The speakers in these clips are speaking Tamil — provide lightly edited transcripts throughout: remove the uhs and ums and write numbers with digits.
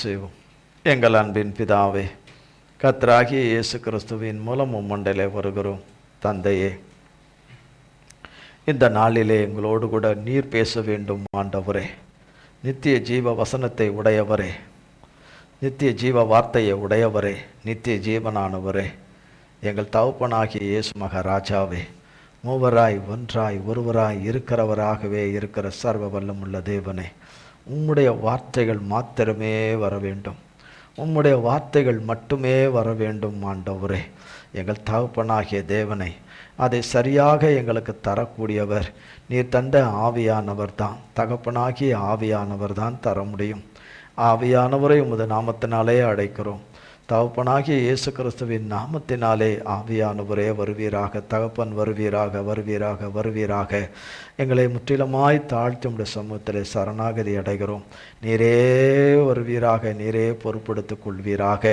செய்வோம். எங்கள் அன்பின் பிதாவே, கர்த்தராகிய இயேசு கிறிஸ்துவின் மூலம் உம்மண்டையிலே வருகிறோம். தந்தையே, இந்த நாளிலே எங்களோடு கூட நீர் பேச வேண்டும் ஆண்டவரே. நித்திய ஜீவ வசனத்தை உடையவரே, நித்திய ஜீவ வார்த்தையை உடையவரே, நித்திய ஜீவனானவரே, எங்கள் தகப்பனாகிய இயேசு மகாராஜாவே, மூவராய் ஒன்றாய் ஒருவராய் இருக்கிறவராகவே இருக்கிற சர்வ வல்லமுள்ள தேவனே, உம்முடைய வார்த்தைகள் மாத்திரமே வர வேண்டும். உம்முடைய வார்த்தைகள் மட்டுமே வர வேண்டும் ஆண்டவரே. எங்கள் தகப்பனாகிய தேவனை அதை சரியாக எங்களுக்கு தரக்கூடியவர் நீர் தந்த ஆவியானவர் தான். தகப்பனாகிய ஆவியானவர் தான் தர முடியும். ஆவியானவரை உமது நாமத்தினாலே அழைக்கிறோம். தகப்பனாகிய இயேசு கிறிஸ்துவின் நாமத்தினாலே ஆவியானவரே வருவீராக. தகப்பன் வருவீராக, வருவீராக, வருவீராக. எங்களை முற்றிலுமாய் தாழ்த்தி உடைய சமூகத்தில் சரணாகதி அடைகிறோம். நீரே வருவீராக, நீரே பொறுப்படுத்திக் கொள்வீராக.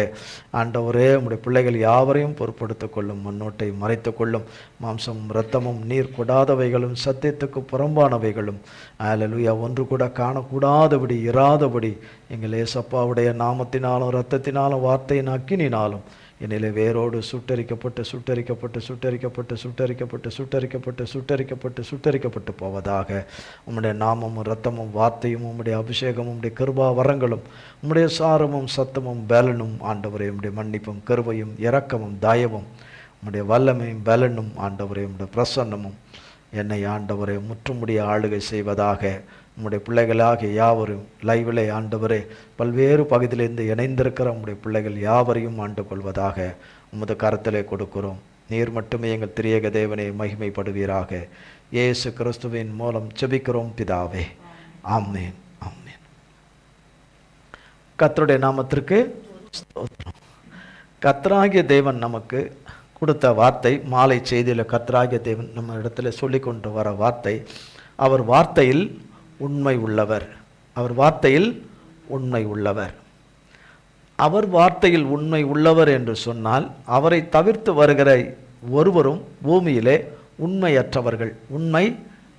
ஆண்டவரே, உடைய பிள்ளைகள் யாவரையும் பொறுப்படுத்திக் கொள்ளும். முன்னோட்டை மறைத்து கொள்ளும். மாம்சம் இரத்தமும் நீர் கொடாதவைகளும் சத்தியத்துக்கு புறம்பானவைகளும் அல்லேலூயா ஒன்று கூட காணக்கூடாதபடி இராதபடி எங்கள் ஏசப்பாவுடைய நாமத்தினாலும் இரத்தத்தினாலும் வார்த்தையின் அக்கினினாலும் என்னிலே வேரோடு சுட்டரிக்கப்பட்டு சுட்டரிக்கப்பட்டு சுட்டரிக்கப்பட்டு சுட்டரிக்கப்பட்டு சுட்டரிக்கப்பட்டு சுட்டரிக்கப்பட்டு சுட்டரிக்கப்பட்டு போவதாக. உம்முடைய நாமமும் இரத்தமும் வார்த்தையும் உம்முடைய அபிஷேகமும் உம்முடைய கிருபா வரங்களும் உம்முடைய சாரமும் சத்தமும் பலனும் ஆண்டவரே, உம்முடைய மன்னிப்பும் கிருபையும் இரக்கமும் தயவும் உம்முடைய வல்லமையும் பலனும் ஆண்டவரே, உம்முடைய பிரசன்னமும் என்னை ஆண்டவரே முற்றுமுடிய ஆளுகை செய்வதாக. உம்முடைய பிள்ளைகளாகிய யாவரும் லைவிலே ஆண்டவரே பல்வேறு பகுதியிலிருந்து இணைந்திருக்கிற உம்முடைய பிள்ளைகள் யாவரையும் ஆண்டு கொள்வதாக உமது கரத்திலே கொடுக்கிறோம். நீர் மட்டுமே எங்கள் திரியேக தேவனை மகிமைப்படுவீராக. இயேசு கிறிஸ்துவின் மூலம் ஜெபிக்கிறோம் பிதாவே. ஆமென், ஆமென். கர்த்தருடைய நாமத்திற்கு ஸ்தோத்திரம். கர்த்தராகிய தேவன் நமக்கு கொடுத்த வார்த்தை, மாலை செய்தியில் கர்த்தராகிய தேவன் நம்ம இடத்துல சொல்லி கொண்டு வர வார்த்தை, அவர் வார்த்தையில் உண்மை உள்ளவர். அவர் வார்த்தையில் உண்மை உள்ளவர். அவர் வார்த்தையில் உண்மை உள்ளவர் என்று சொன்னால் அவரை தவிர்த்து வருகிற ஒருவரும் பூமியிலே உண்மையற்றவர்கள், உண்மை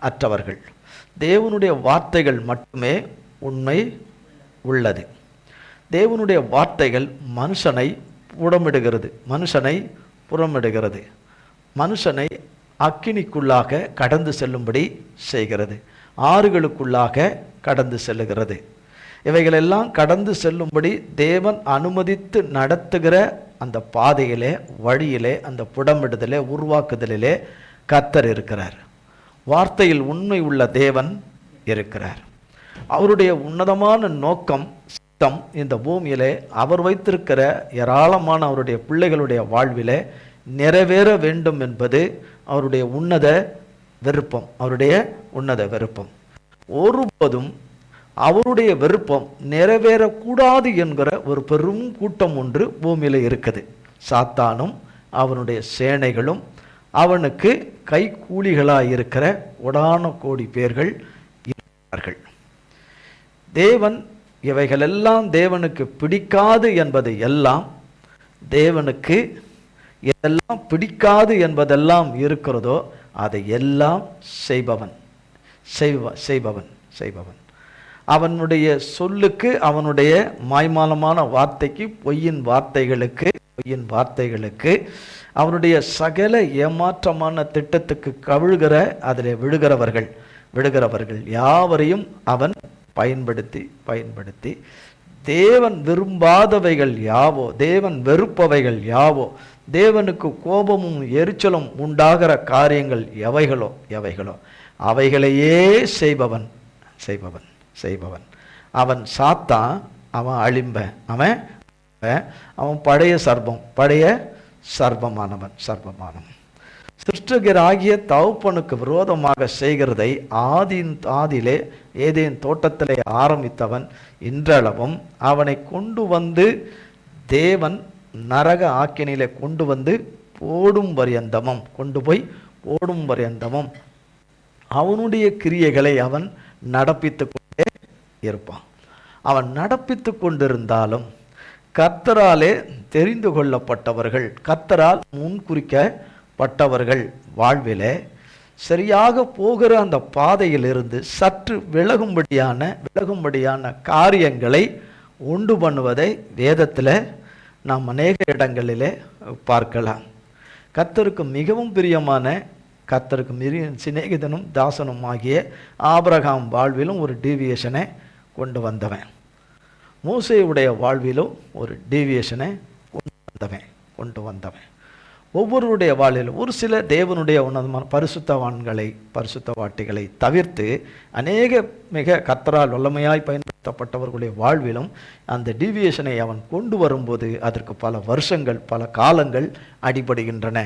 அற்றவர்கள். தேவனுடைய வார்த்தைகள் மட்டுமே உண்மை உள்ளது. தேவனுடைய வார்த்தைகள் மனுஷனை புடமிடுகிறது, மனுஷனை புறமிடுகிறது, மனுஷனை அக்கினிக்குள்ளாக கடந்து செல்லும்படி செய்கிறது, ஆறுகளுக்குள்ளாக கடந்து செல்லுகிறது. இவைகளெல்லாம் கடந்து செல்லும்படி தேவன் அனுமதித்து நடத்துகிற அந்த பாதையிலே, வழியிலே, அந்த புடமிடுதலே, உருவாக்குதலிலே கர்த்தர் இருக்கிறார். வார்த்தையில் உண்மை உள்ள தேவன் இருக்கிறார். அவருடைய உன்னதமான நோக்கம் சித்தம் இந்த பூமியிலே அவர் வைத்திருக்கிற ஏராளமான அவருடைய பிள்ளைகளுடைய வாழ்விலே நிறைவேற வேண்டும் என்பது அவருடைய உன்னத விருப்பம், அவருடைய உன்னத விருப்பம். ஒருபோதும் அவருடைய விருப்பம் நிறைவேறக்கூடாது என்கிற ஒரு பெரும் கூட்டம் ஒன்று பூமியில் இருக்குது. சாத்தானும் அவனுடைய சேனைகளும் அவனுக்கு கைக்கூலிகளாக இருக்கிற உடான கோடி பேர்கள் இருக்கிறார்கள். தேவன் இவைகளெல்லாம் தேவனுக்கு பிடிக்காது என்பது எல்லாம், தேவனுக்கு எதெல்லாம் பிடிக்காது என்பதெல்லாம் இருக்கிறதோ அதை எல்லாம் செய்பவன் செய்பவன் செய்பவன். அவனுடைய சொல்லுக்கு, அவனுடைய மாய்மாலமான வார்த்தைக்கு, பொய்யின் வார்த்தைகளுக்கு அவனுடைய சகல ஏமாற்றமான திட்டத்துக்கு கவிழ்கிற, அதில் விடுகிறவர்கள் யாவரையும் அவன் பயன்படுத்தி தேவன் விரும்பாதவைகள் யாவோ, தேவன் வெறுப்பவைகள் யாவோ, தேவனுக்கு கோபமும் எரிச்சலும் உண்டாகிற காரியங்கள் எவைகளோ அவைகளையே செய்பவன். அவன் சாத்தான், அவன் அழிம்பன், அவன் பழைய சர்ப்பமானவன். சிருஷ்டிகராகிய தகப்பனுக்கு விரோதமாக செய்கிறதை ஆதியிலே ஏதேன் தோட்டத்திலே ஆரம்பித்தவன் இன்றளவும் அவனை கொண்டு வந்து தேவன் நரக ஆக்கினிலே கொண்டு போய் போடும் பரியந்தமும் அவனுடைய கிரியைகளை அவன் நடப்பித்து கொண்டே இருப்பான். அவன் நடப்பித்து கொண்டிருந்தாலும் கர்த்தராலே தெரிந்து கொள்ளப்பட்டவர்கள், கர்த்தரால் முன்குறிக்கப்பட்டவர்கள் வாழ்விலே சரியாக போகிற அந்த பாதையிலிருந்து சற்று விலகும்படியான காரியங்களை உண்டு பண்ணுவதை வேதத்தில் நாம் அநேக இடங்களிலே பார்க்கலாம். கர்த்தருக்கு மிகவும் பிரியமான, கர்த்தருக்கு சிநேகிதனும் தாசனும் ஆகிய ஆபிரகாம் வாழ்விலும் ஒரு டீவியேஷனை கொண்டு வந்தவன், மோசேயுடைய வாழ்விலும் ஒரு டீவியேஷனை கொண்டு வந்தவன். ஒவ்வொருடைய வாழ்விலும் ஒரு சில தேவனுடைய உன்னதமான பரிசுத்தவாட்டிகளை தவிர்த்து அநேக மிக கர்த்தரால் வல்லமையாய் பயன்படுத்தப்பட்டவர்களுடைய வாழ்விலும் அந்த டீவியேஷனை அவன் கொண்டு வரும்போது அதற்கு பல வருஷங்கள், பல காலங்கள் அடிபடுகின்றன.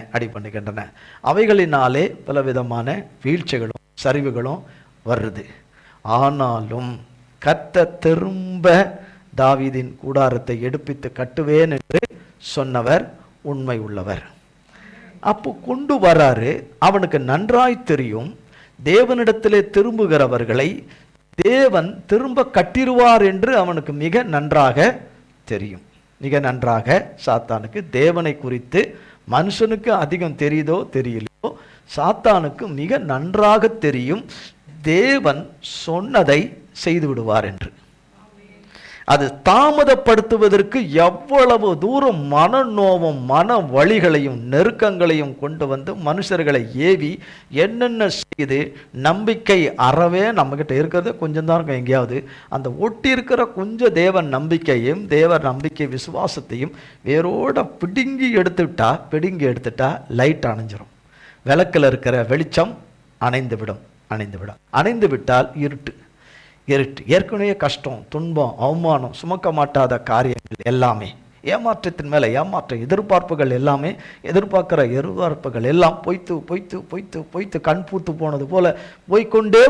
அவைகளினாலே பலவிதமான வீழ்ச்சிகளும் சரிவுகளும் வருது. ஆனாலும் கர்த்தர் திரும்ப தாவீதின் கூடாரத்தை எடுப்பித்து கட்டுவேன் என்று சொன்னவர் உண்மை உள்ளவர். அப்போ கொண்டு வராரு. அவனுக்கு நன்றாய் தெரியும், தேவனிடத்திலே திரும்புகிறவர்களை தேவன் திரும்ப கட்டிடுவார் என்று அவனுக்கு மிக நன்றாக தெரியும். மிக நன்றாக சாத்தானுக்கு தேவனை குறித்து, மனுஷனுக்கு அதிகம் தெரியுதோ தெரியலையோ, சாத்தானுக்கு மிக நன்றாக தெரியும் தேவன் சொன்னதை செய்து விடுவார் என்று. அது தாமதப்படுத்துவதற்கு எவ்வளவு தூரம் மனநோவும் மன வழிகளையும் நெருக்கங்களையும் கொண்டு வந்து மனுஷர்களை ஏவி என்னென்ன செய்து நம்பிக்கை அறவே நம்மகிட்ட இருக்கிறது கொஞ்சம் தான் இருக்கும். எங்கேயாவது அந்த ஒட்டி இருக்கிற கொஞ்சம் தேவ நம்பிக்கையும் தேவ நம்பிக்கை விசுவாசத்தையும் வேரோட பிடுங்கி எடுத்துட்டா லைட் அணைஞ்சிரும். விளக்கில் இருக்கிற வெளிச்சம் அணைந்து விட்டால் இருட்டு. ஏற்கனவே கஷ்டம், துன்பம், அவமானம், சுமக்க மாட்டாத காரியங்கள் எல்லாமே, ஏமாற்றத்தின் மேலே ஏமாற்றம், எதிர்பார்ப்புகள் எல்லாம் பொய்த்து கண் பூத்து போனது போல போய்கொண்டே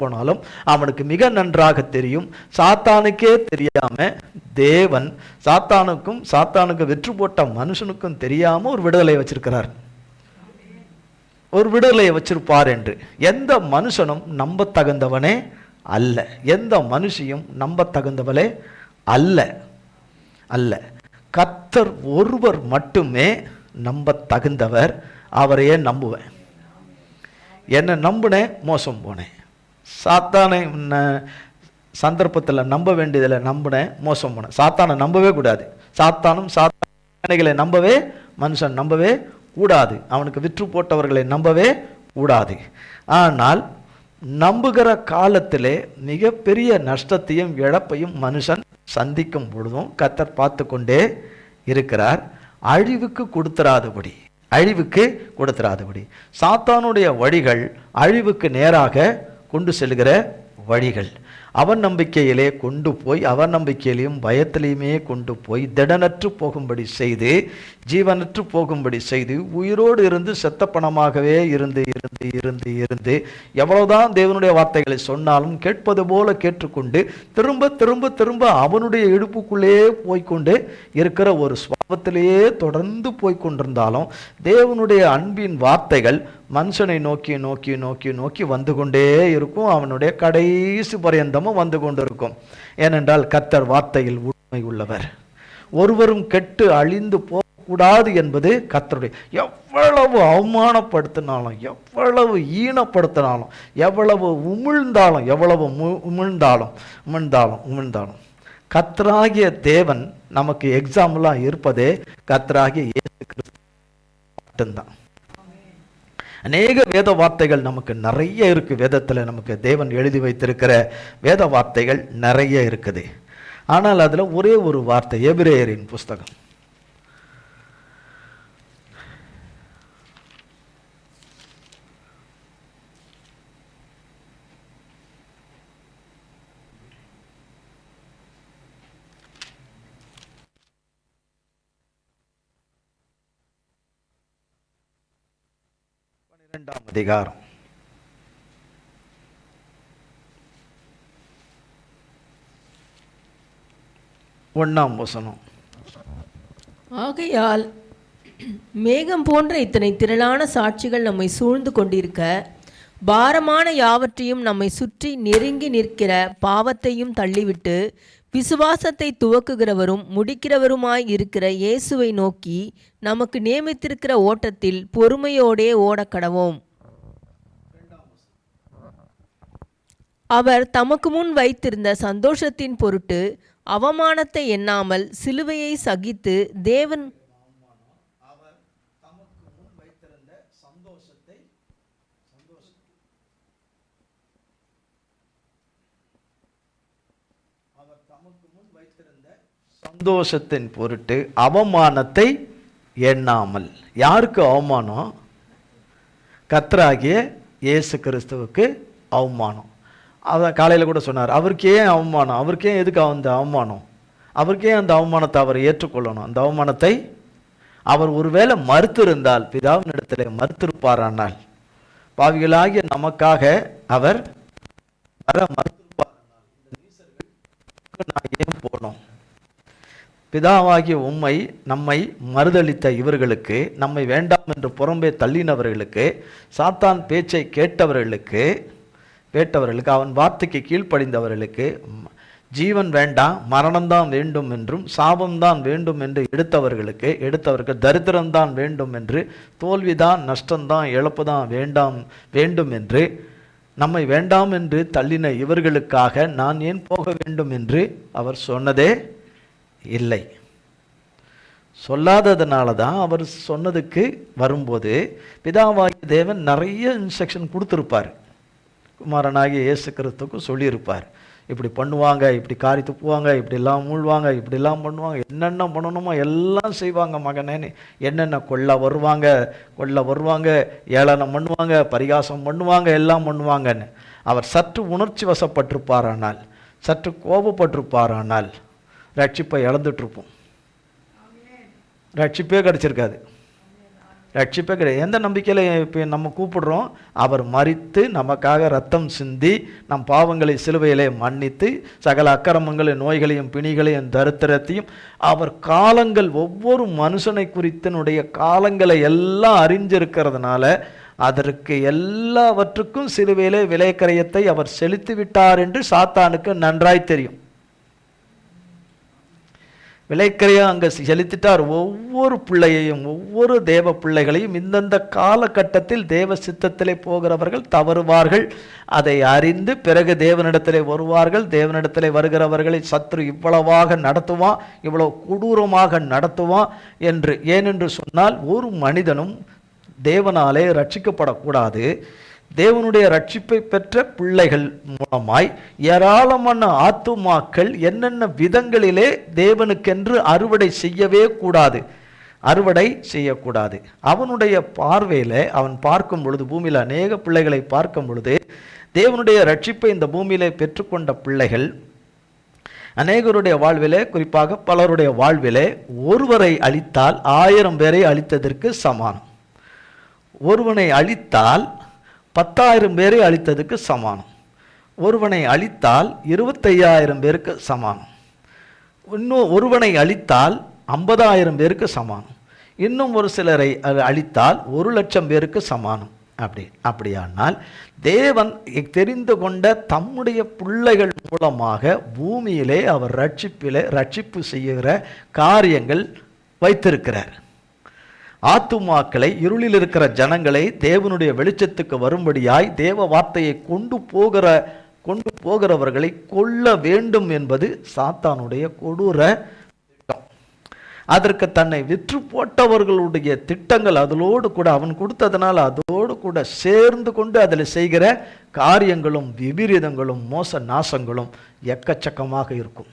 போனாலும் அவனுக்கு மிக நன்றாக தெரியும், சாத்தானுக்கே தெரியாம தேவன் சாத்தானுக்கு வெற்றி போட்ட மனுஷனுக்கும் தெரியாம ஒரு விடுதலையை வச்சிருப்பார் என்று. எந்த மனுஷனும் நம்ப தகுந்தவனே அல்ல, எந்த மனுஷியும் நம்ப தகுந்தவளே அல்ல. கர்த்தர் ஒருவர் மட்டுமே நம்ப தகுந்தவர். அவரையே நம்புவேன். என்ன நம்புனேன், மோசம் போனேன். சாத்தானை சந்தர்ப்பத்தில் நம்ப வேண்டியதில் நம்பினேன், மோசம் போனேன். சாத்தானை நம்பவே கூடாது. சாத்தானை நம்பவே மனுஷன் நம்பவே கூடாது. அவனுக்கு விற்று போட்டவர்களை நம்பவே கூடாது. ஆனால் நம்புகிற காலத்திலே மிகப்பெரிய நஷ்டத்தையும் இழப்பையும் மனுஷன் சந்திக்கும் பொழுதும் கர்த்தர் பார்த்து கொண்டே இருக்கிறார். அழிவுக்கு கொடுத்துராதபடி சாத்தானுடைய வழிகள் அழிவுக்கு நேராக கொண்டு செல்கிற வழிகள். அவன் நம்பிக்கையிலே கொண்டு போய், அவன் நம்பிக்கையிலையும் பயத்திலையுமே கொண்டு போய் திடனற்று போகும்படி செய்து, ஜீவனற்று போகும்படி செய்து, உயிரோடு இருந்து செத்த பணமாகவே இருந்து எவ்வளவுதான் தேவனுடைய வார்த்தைகளை சொன்னாலும் கேட்பது போல கேட்டுக்கொண்டு திரும்ப அவனுடைய இடுப்புக்குள்ளே போய்கொண்டு இருக்கிற ஒரு சுவாபத்திலேயே தொடர்ந்து போய்கொண்டிருந்தாலும் தேவனுடைய அன்பின் வார்த்தைகள் மனுஷனை நோக்கி வந்து கொண்டே இருக்கும். அவனுடைய கடைசி பரியந்தமும் வந்து கொண்டிருக்கும். ஏனென்றால் கர்த்தர் வார்த்தையில் உண்மை உள்ளவர். ஒருவரும் கெட்டு அழிந்து போகக்கூடாது என்பது கர்த்தருடைய. எவ்வளவு அவமானப்படுத்தினாலும், எவ்வளவு ஈனப்படுத்தினாலும், எவ்வளவு உமிழ்ந்தாலும் கர்த்தராகிய தேவன் நமக்கு எக்ஸாம்பிளாக இருப்பதே கர்த்தராகிய இயேசு கிறிஸ்து மட்டும்தான். அநேக வேத வார்த்தைகள் நமக்கு நிறைய இருக்கு. வேதத்தில் நமக்கு தேவன் எழுதி வைத்திருக்கிற வேத வார்த்தைகள் நிறைய இருக்குது. ஆனால் அதில் ஒரே ஒரு வார்த்தை, எபிரேயரின் புஸ்தகம் 12ஆம் அதிகாரம் 1ஆம் வசனம். ஆகையால் மேகம் போன்ற இத்தனை திரளான சாட்சிகள் நம்மை சூழ்ந்து கொண்டிருக்க, பாரமான யாவற்றையும் நம்மை சுற்றி நெருங்கி நிற்கிற பாவத்தையும் தள்ளிவிட்டு, விசுவாசத்தை துவக்குகிறவரும் முடிக்கிறவருமாய் இருக்கிற இயேசுவை நோக்கி நமக்கு நியமித்திருக்கிற ஓட்டத்தில் பொறுமையோடே ஓடக்கடவோம். அவர் தமக்கு முன் வைத்திருந்த சந்தோஷத்தின் பொருட்டு அவமானத்தை எண்ணாமல் சிலுவையை சகித்து தேவன் சந்தோஷத்தின் பொருட்டு அவமானத்தை எண்ணாமல். யாருக்கு அவமானம்? கர்த்தராகிய இயேசு கிறிஸ்துவுக்கு அவமானம். அவன் காலையில் கூட சொன்னார், அவருக்கு ஏன் அவமானம்? அவருக்கு ஏன் எதுக்கு அந்த அவமானம்? அவருக்கே அந்த அவமானத்தை அவர் ஏற்றுக்கொள்ளணும். அந்த அவமானத்தை அவர் ஒருவேளை மறுத்திருந்தால், பிதாவினிடத்தில் மறுத்திருப்பாரானால், பாவிகளாகிய நமக்காக அவர் வர மறுத்திருப்பாரானால், நான் ஏன் போனோம்? பிதாவாகிய உம்மை நம்மை மறுதளித்த இவர்களுக்கு, நம்மை வேண்டாம் என்று புறம்பே தள்ளினவர்களுக்கு, சாத்தான் பேச்சை கேட்டவர்களுக்கு, அவன் வார்த்தைக்கு கீழ்ப்படிந்தவர்களுக்கு, ஜீவன் வேண்டாம் மரணம்தான் வேண்டும் என்றும் சாபம்தான் வேண்டும் என்று எடுத்தவர்களுக்கு தரித்திரம்தான் வேண்டும் என்று, தோல்விதான் நஷ்டம்தான் இழப்புதான் வேண்டும் என்று, நம்மை வேண்டாம் என்று தள்ளின இவர்களுக்காக நான் ஏன் போக வேண்டும் என்று அவர் சொன்னதே இல்லை. சொல்லாததுனால தான் அவர் சொன்னதுக்கு வரும்போது பிதாவாகிய தேவன் நிறைய இன்ஸ்ட்ரக்ஷன் கொடுத்துருப்பார். குமாரனாகிய இயேசு கிறிஸ்துவுக்கு சொல்லியிருப்பார், இப்படி பண்ணுவாங்க, இப்படி காரி துப்புவாங்க, இப்படிலாம் மூழ்வாங்க, இப்படிலாம் பண்ணுவாங்க, என்னென்ன பண்ணணுமோ எல்லாம் செய்வாங்க மகனேன்னு. என்னென்ன கொல்ல வருவாங்க, ஏளனம் பண்ணுவாங்க, பரிகாசம் பண்ணுவாங்க, எல்லாம் பண்ணுவாங்கன்னு. அவர் சற்று உணர்ச்சி வசப்பட்டிருப்பாரானால், சற்று கோபப்பட்டிருப்பாரானால் ரட்சிப்பை இழந்துட்டுருப்போம். ரட்சிப்பே கிடச்சிருக்காது. ரட்சிப்பே கிடையாது. எந்த நம்பிக்கையில் இப்போ நம்ம கூப்பிடுறோம்? அவர் மரித்து நமக்காக ரத்தம் சிந்தி நம் பாவங்களை சிலுவையிலே மன்னித்து சகல அக்கிரமங்களையும் நோய்களையும் பிணிகளையும் தரித்திரத்தையும் அவர் காலங்கள் ஒவ்வொரு மனுஷனை குறித்தனுடைய காலங்களை எல்லாம் அறிஞ்சிருக்கிறதுனால அதற்கு எல்லாவற்றுக்கும் சிலுவையிலே விலைக்கரையத்தை அவர் செலுத்தி விட்டார் என்று சாத்தானுக்கு நன்றாய் தெரியும். விலைக்கரையா அங்கே செலுத்திட்டார். ஒவ்வொரு பிள்ளையையும், ஒவ்வொரு தேவ பிள்ளைகளையும் இந்தந்த காலகட்டத்தில் தேவ சித்தத்திலே போகிறவர்கள் தவறுவார்கள். அதை அறிந்து பிறகு தேவனிடத்திலே வருவார்கள். தேவனிடத்திலே வருகிறவர்களை சத்ரு இவ்வளவாக நடத்துவான், இவ்வளவு கொடூரமாக நடத்துவான் என்று. ஏனென்று சொன்னால், ஒரு மனிதனும் தேவனாலே ரட்சிக்கப்படக்கூடாது. தேவனுடைய ரட்சிப்பை பெற்ற பிள்ளைகள் மூலமாய் ஏராளமான ஆத்துமாக்கள் என்னென்ன விதங்களிலே தேவனுக்கென்று அறுவடை செய்யக்கூடாது. அவனுடைய பார்வையில் அவன் பார்க்கும் பொழுது, பூமியில் அநேக பிள்ளைகளை பார்க்கும் பொழுது, தேவனுடைய ரட்சிப்பை இந்த பூமியிலே பெற்றுக்கொண்ட பிள்ளைகள் அநேகருடைய வாழ்விலே, குறிப்பாக பலருடைய வாழ்விலே, ஒருவரை அழித்தால் 1000 பேரை அழித்ததற்கு சமானம். ஒருவனை அழித்தால் 10,000 பேரை அழித்ததுக்கு சமானம். ஒருவனை அழித்தால் 25,000 பேருக்கு சமானம். இன்னும் ஒருவனை அழித்தால் 50,000 பேருக்கு சமானம். இன்னும் ஒரு சிலரை அழித்தால் 1,00,000 பேருக்கு சமானம். அப்படியானால் தேவன் தெரிந்து கொண்ட தம்முடைய பிள்ளைகள் மூலமாக பூமியிலே அவர் ரட்சிப்பு செய்கிற காரியங்கள் வைத்திருக்கிறார். ஆத்துமாக்களை, இருளில் இருக்கிற ஜனங்களை தேவனுடைய வெளிச்சத்துக்கு வரும்படியாய் தேவ வார்த்தையை கொண்டு போகிறவர்களை கொல்ல வேண்டும் என்பது சாத்தானுடைய கொடூர திட்டம். அதற்கு தன்னை விற்று போட்டவர்களுடைய திட்டங்கள் அதோடு கூட அவன் கொடுத்ததுனால அதோடு கூட சேர்ந்து கொண்டு அதில் செய்கிற காரியங்களும் விபரீதங்களும் மோச நாசங்களும் எக்கச்சக்கமாக இருக்கும்.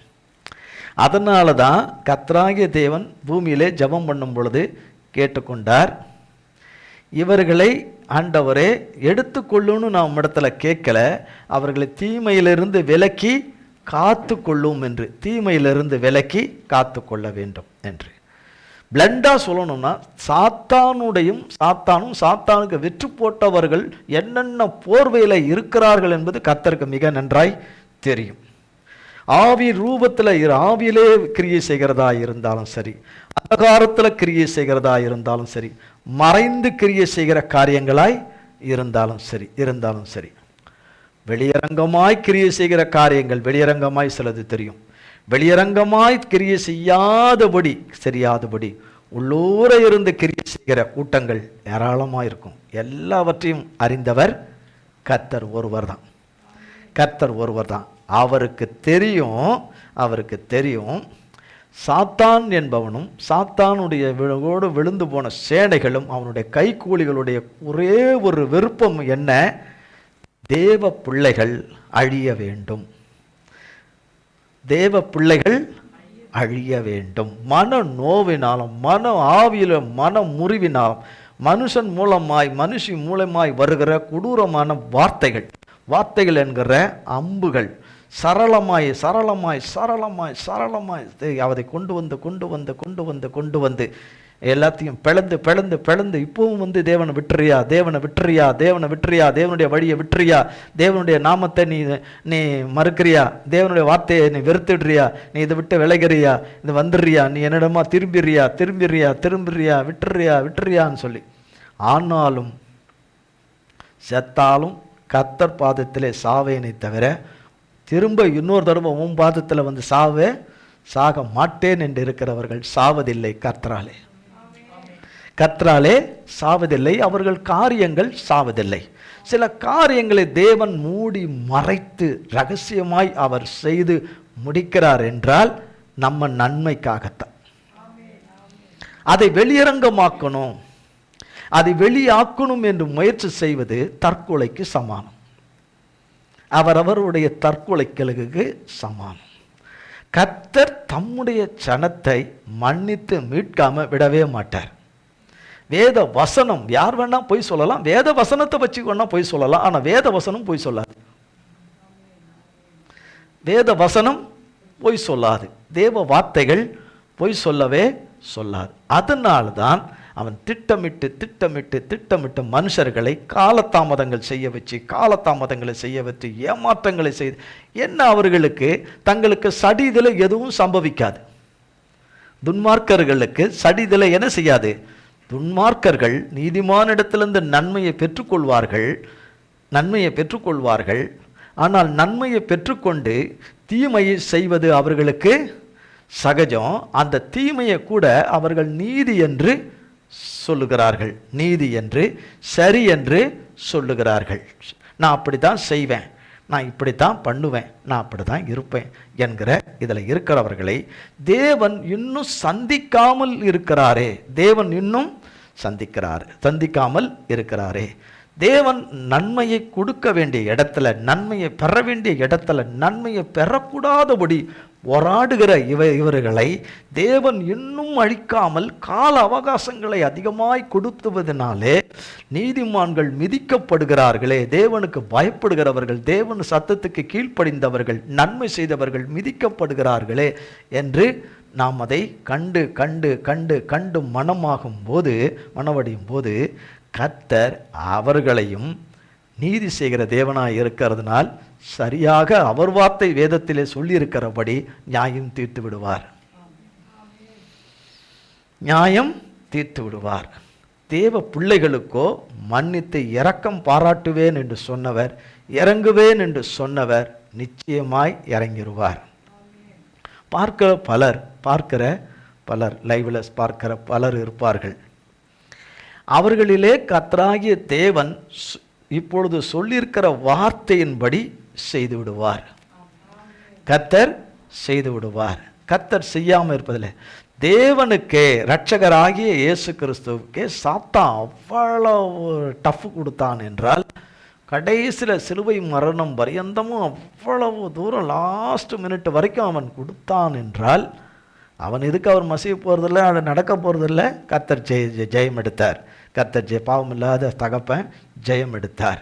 அதனால தான் கர்த்தராகிய தேவன் பூமியிலே ஜெபம் பண்ணும் பொழுது கேட்டுக்கொண்டார், இவர்களை ஆண்டவரே எடுத்துக்கொள்ளுன்னு நான் இடத்துல கேட்கல, அவர்களை தீமையிலிருந்து விலக்கி காத்து கொள்ளும் என்று. தீமையிலிருந்து விலக்கி காத்து கொள்ள வேண்டும் என்று. பிளண்டா சொல்லணும்னா, சாத்தானும் சாத்தானுக்கு விற்று போட்டவர்கள் என்னென்ன போர்வையில் இருக்கிறார்கள் என்பது கர்த்தருக்கு மிக நன்றாய் தெரியும். ஆவி ரூபத்தில் ஆவியிலே கிரியை செய்கிறதா இருந்தாலும் சரி, அந்தகாரத்தில் கிரியை செய்கிறதா இருந்தாலும் சரி, மறைந்து கிரியை செய்கிற காரியங்களாய் இருந்தாலும் சரி, வெளியரங்கமாய் கிரியை செய்கிற காரியங்கள் வெளியரங்கமாய் சிலது தெரியும். வெளியரங்கமாய் கிரியை செய்யாதபடி உள்ளூர இருந்து கிரியை செய்கிற கூட்டங்கள் ஏராளமாக இருக்கும். எல்லாவற்றையும் அறிந்தவர் கர்த்தர் ஒருவர் தான். கர்த்தர் ஒருவர் தான். அவருக்கு தெரியும் சாத்தான் என்பவனும் சாத்தானுடைய விழுந்து போன சேனைகளும் அவனுடைய கைக்கூலிகளுடைய ஒரே ஒரு விருப்பம் என்ன? தேவ பிள்ளைகள் அழிய வேண்டும். தேவ பிள்ளைகள் அழிய வேண்டும். மன நோவினாலும் மன ஆவியிலும் மன முறிவினாலும் மனுஷன் மூலமாய் மனுஷி மூலமாய் வருகிற கொடூரமான வார்த்தைகள் என்கிற அம்புகள் சரளமாய் அதை கொண்டு வந்து எல்லாத்தையும் பிளந்து இப்பவும் தேவனை விட்டுறியா, தேவனுடைய வழியை விட்டுறியா, தேவனுடைய நாமத்தை நீ மறுக்கிறியா, தேவனுடைய வார்த்தையை நீ வெறுத்துடுறியா, நீ இதை விட்டு விலகிறியா, இது வந்துடுறியா, நீ என்னிடமா திரும்பிறியா விட்டுறியான்னு சொல்லி. ஆனாலும் செத்தாலும் கர்த்தர் பாதத்திலே சாவேனை தவிர திரும்ப இன்னொரு தடவை உன் பாதத்தில் சாக மாட்டேன் என்று இருக்கிறவர்கள் சாவதில்லை. கர்த்தராலே சாவதில்லை. அவர்கள் காரியங்கள் சாவதில்லை. சில காரியங்களை தேவன் மூடி மறைத்து ரகசியமாய் அவர் செய்து முடிக்கிறார் என்றால் நம்ம நன்மைக்காகத்தான். அதை வெளியரங்கமாக்கணும், அதை வெளியாக்கணும் என்று முயற்சி செய்வது தற்கொலைக்கு சமானம். அவரவருடைய தற்கொலைகளுக்கு சமானம். கர்த்தர் தம்முடைய ஜனத்தை மன்னித்து மீட்காம விடவே மாட்டார். வேத வசனம் யார் வேணா போய் சொல்லலாம், வேத வசனத்தை வச்சு வேணா போய் சொல்லலாம், ஆனா வேத வசனம் போய் சொல்லாது. வேத வசனம் போய் சொல்லாது. தேவ வார்த்தைகள் போய் சொல்லவே சொல்லாது. அதனால்தான் அவன் திட்டமிட்டு மனுஷர்களை காலதாமதங்களை செய்ய வச்சு ஏமாற்றங்களை செய்து என்ன அவர்களுக்கு தங்களுக்கு சடிதில் எதுவும் சம்பவிக்காது. துன்மார்க்கர்களுக்கு சடிதில் என்ன செய்யாது? துன்மார்க்கர்கள் நீதிமானிடத்திலிருந்து நன்மையை பெற்றுக்கொள்வார்கள். ஆனால் நன்மையை பெற்றுக்கொண்டு தீமையை செய்வது அவர்களுக்கு சகஜம். அந்த தீமையை கூட அவர்கள் நீதி என்று சொல்லுகிறார்கள், நீதி என்று சரி என்று சொல்லுகிறார்கள். நான் அப்படித்தான் செய்வேன், நான் இப்படித்தான் பண்ணுவேன், நான் அப்படித்தான் இருப்பேன் என்கிற இதில் இருக்கிறவர்களை தேவன் இன்னும் சந்திக்காமல் இருக்கிறாரே. சந்திக்காமல் இருக்கிறாரே. தேவன் நன்மையை கொடுக்க வேண்டிய இடத்துல, நன்மையை பெற வேண்டிய இடத்துல நன்மையை பெறக்கூடாதபடி போராடுகிற இவர்களை தேவன் இன்னும் அழிக்காமல் கால அவகாசங்களை அதிகமாய் கொடுத்துவதனாலே நீதிமான்கள் மிதிக்கப்படுகிறார்களே. தேவனுக்கு பயப்படுகிறவர்கள், தேவன் சத்தத்துக்கு கீழ்ப்படிந்தவர்கள், நன்மை செய்தவர்கள் மிதிக்கப்படுகிறார்களே என்று நாம் அதை கண்டு மனவடியும் போது கர்த்தர் அவர்களையும் நீதி செய்கிற தேவனாய் இருக்கிறதுனால் சரியாக அவர் வார்த்தை வேதத்திலே சொல்லியிருக்கிறபடி நியாயம் தீர்த்து விடுவார். தேவ பிள்ளைகளுக்கோ மன்னித்து இரக்கம் பாராட்டுவேன் என்று சொன்னவர், இறங்குவேன் என்று சொன்னவர் நிச்சயமாய் இறங்கிடுவார். பார்க்கிற பலர் லைவ்ல பார்க்கிற பலர் இருப்பார்கள். அவர்களிலே கர்த்தராகிய தேவன் இப்பொழுது சொல்லியிருக்கிற வார்த்தையின்படி செய்து விடுவார். கர்த்தர் செய்து விடுவார். கர்த்தர் செய்யாமல் இருப்பதில்லை. தேவனுக்கே இரட்சகராகிய இயேசு கிறிஸ்துவுக்கே சாத்தான் அவ்வளவு டஃப் கொடுத்தான் என்றால், கடைசியில் சிலுவை மரணம் பரியந்தமும் அவ்வளவு தூரம் லாஸ்ட் மினிட் வரைக்கும் அவன் கொடுத்தான் என்றால், அவன் இதுக்கு அவர் மசிய போகிறதில்ல, அது நடக்க போகிறதில்ல. கர்த்தர் ஜெயம் எடுத்தார். கர்த்தர் பாவம் இல்லாத தகப்பன் ஜெயம் எடுத்தார்.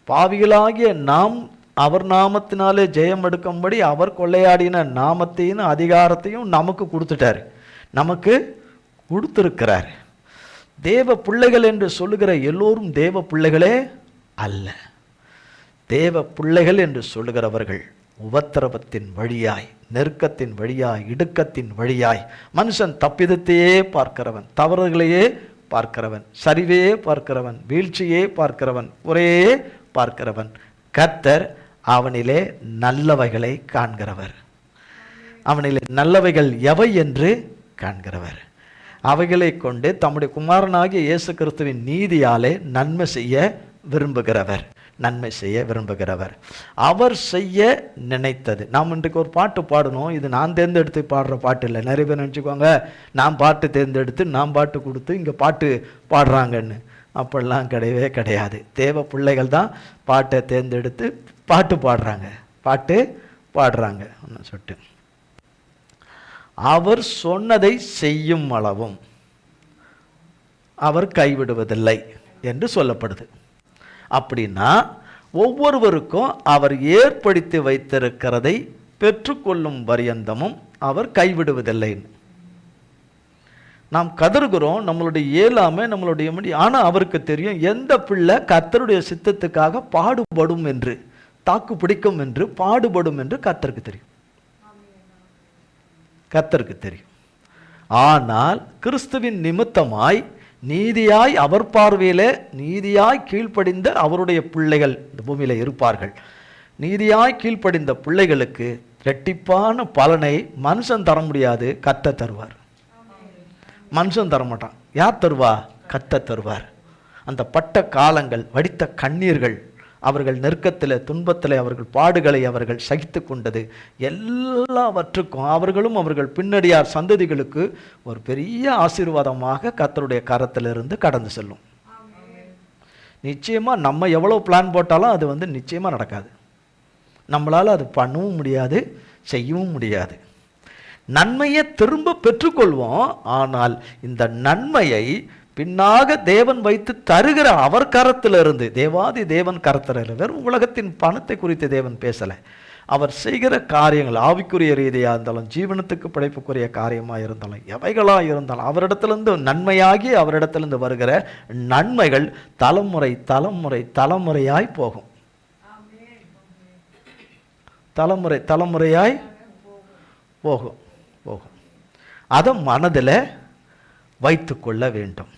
பாவிகளாகிய நாம் அவர் நாமத்தினாலே ஜெயம் எடுக்கும்படி அவர் கொள்ளையாடின நாமத்தையும் அதிகாரத்தையும் நமக்கு கொடுத்துட்டார், நமக்கு கொடுத்திருக்கிறார். தேவ பிள்ளைகள் என்று சொல்லுகிற எல்லோரும் தேவ பிள்ளைகளே அல்ல. தேவ பிள்ளைகள் என்று சொல்லுகிறவர்கள் உபத்திரவத்தின் வழியாய், நெருக்கத்தின் வழியாய், இடுக்கத்தின் வழியாய், மனுஷன் தப்பிதத்தையே பார்க்கிறவன், தவறுகளையே பார்க்கிறவன், சரிவையே பார்க்கிறவன், வீழ்ச்சியே பார்க்கிறவன், ஒரே பார்க்கிறவன். கர்த்தர் அவனிலே நல்லவைகளை காண்கிறவர். அவனிலே நல்லவைகள் எவை என்று காண்கிறவர். அவைகளை கொண்டு தம்முடைய குமாரனாகிய இயேசு கிறிஸ்துவின் நீதியாலே நன்மை செய்ய விரும்புகிறவர். நன்மை செய்ய விரும்புகிறவர். அவர் செய்ய நினைத்தது. நாம் இன்றைக்கு ஒரு பாட்டு பாடணும், இது நான் தேர்ந்தெடுத்து பாடுற பாட்டு இல்லை. நிறைய பேர் நினச்சிக்குவாங்க நான் பாட்டு தேர்ந்தெடுத்து நான் பாட்டு கொடுத்து இங்கே பாட்டு பாடுறாங்கன்னு. அப்படிலாம் கிடையவே கிடையாது. தேவ பிள்ளைகள் தான் பாட்டை தேர்ந்தெடுத்து பாட்டு பாடுறாங்க சொல்லிட்டு. அவர் சொன்னதை செய்யும் அளவும் அவர் கைவிடுவதில்லை என்று சொல்லப்படுது. அப்படின்னா ஒவ்வொருவருக்கும் அவர் ஏற்படுத்தி வைத்திருக்கிறதை பெற்றுக்கொள்ளும் பரியந்தமும் அவர் கைவிடுவதில்லை. நாம் கதறுகிறோம், நம்மளுடைய இயலாமை, நம்மளுடைய முடி. ஆனால் அவருக்கு தெரியும் எந்த பிள்ளை கர்த்தருடைய சித்தத்துக்காக பாடுபடும் என்று, தாக்கு பிடிக்கும் என்று, பாடுபடும் என்று கர்த்தருக்கு தெரியும். ஆனால் கிறிஸ்துவின் நிமித்தமாய் நீதியாய் அவர் பார்வையிலே நீதியாய் கீழ்ப்படிந்த அவருடைய பிள்ளைகள் இந்த பூமியில இருப்பார்கள். நீதியாய் கீழ்ப்படிந்த பிள்ளைகளுக்கு இரட்டிப்பான பலனை மனுஷன் தர முடியாது, கர்த்தர் தருவார். மனுஷன் தரமாட்டான். யார் தருவா? கர்த்தர் தருவார். அந்த பட்ட காலங்கள், வடித்த கண்ணீர்கள், அவர்கள் நெருக்கத்தில் துன்பத்தில் அவர்கள் பாடுகளை அவர்கள் சகித்து கொண்டது எல்லாவற்றுக்கும் அவர்களும் அவர்கள் பின்னடியார் சந்ததிகளுக்கு ஒரு பெரிய ஆசீர்வாதமாக கர்த்தருடைய கரத்திலிருந்து கடந்து செல்லும். நிச்சயமாக நம்ம எவ்வளோ பிளான் போட்டாலும் அது நிச்சயமாக நடக்காது. நம்மளால் அது பண்ணவும் முடியாது, செய்யவும் முடியாது. நன்மையை திரும்ப பெற்றுக்கொள்வோம். ஆனால் இந்த நன்மையை பின்னாக தேவன் வைத்து தருகிற அவர் கரத்திலிருந்து, தேவாதி தேவன் கரத்திலிருந்து, வெறும் உலகத்தின் பணத்தை குறித்து தேவன் பேசலை. அவர் செய்கிற காரியங்கள் ஆவிக்குரிய ரீதியாக இருந்தாலும் ஜீவனத்துக்கு படைப்புக்குரிய காரியமாக இருந்தாலும் எவைகளாக இருந்தாலும் அவரிடத்திலிருந்து நன்மையாகி அவரிடத்திலிருந்து வருகிற நன்மைகள் தலைமுறையாய் போகும். தலைமுறையாய் போகும். அதை மனதில் வைத்து கொள்ள வேண்டும்.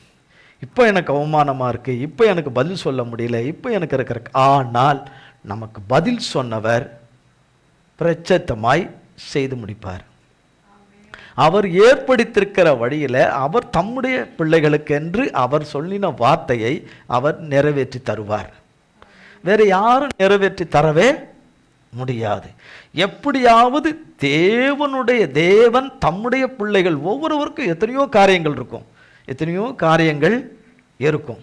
இப்போ எனக்கு அவமானமாக இருக்குது, இப்போ எனக்கு பதில் சொல்ல முடியல, இப்போ எனக்கு இருக்கிற. ஆனால் நமக்கு பதில் சொன்னவர் பிரச்சத்தமாய் செய்து முடிப்பார். அவர் ஏற்படுத்தியிருக்கிற வழியில் அவர் தம்முடைய பிள்ளைகளுக்கு என்று அவர் சொல்லின வார்த்தையை அவர் நிறைவேற்றி தருவார். வேறு யாரும் நிறைவேற்றி தரவே முடியாது. எப்படியாவது தேவன் தம்முடைய பிள்ளைகள் ஒவ்வொருவருக்கும் எத்தனையோ காரியங்கள் இருக்கும்.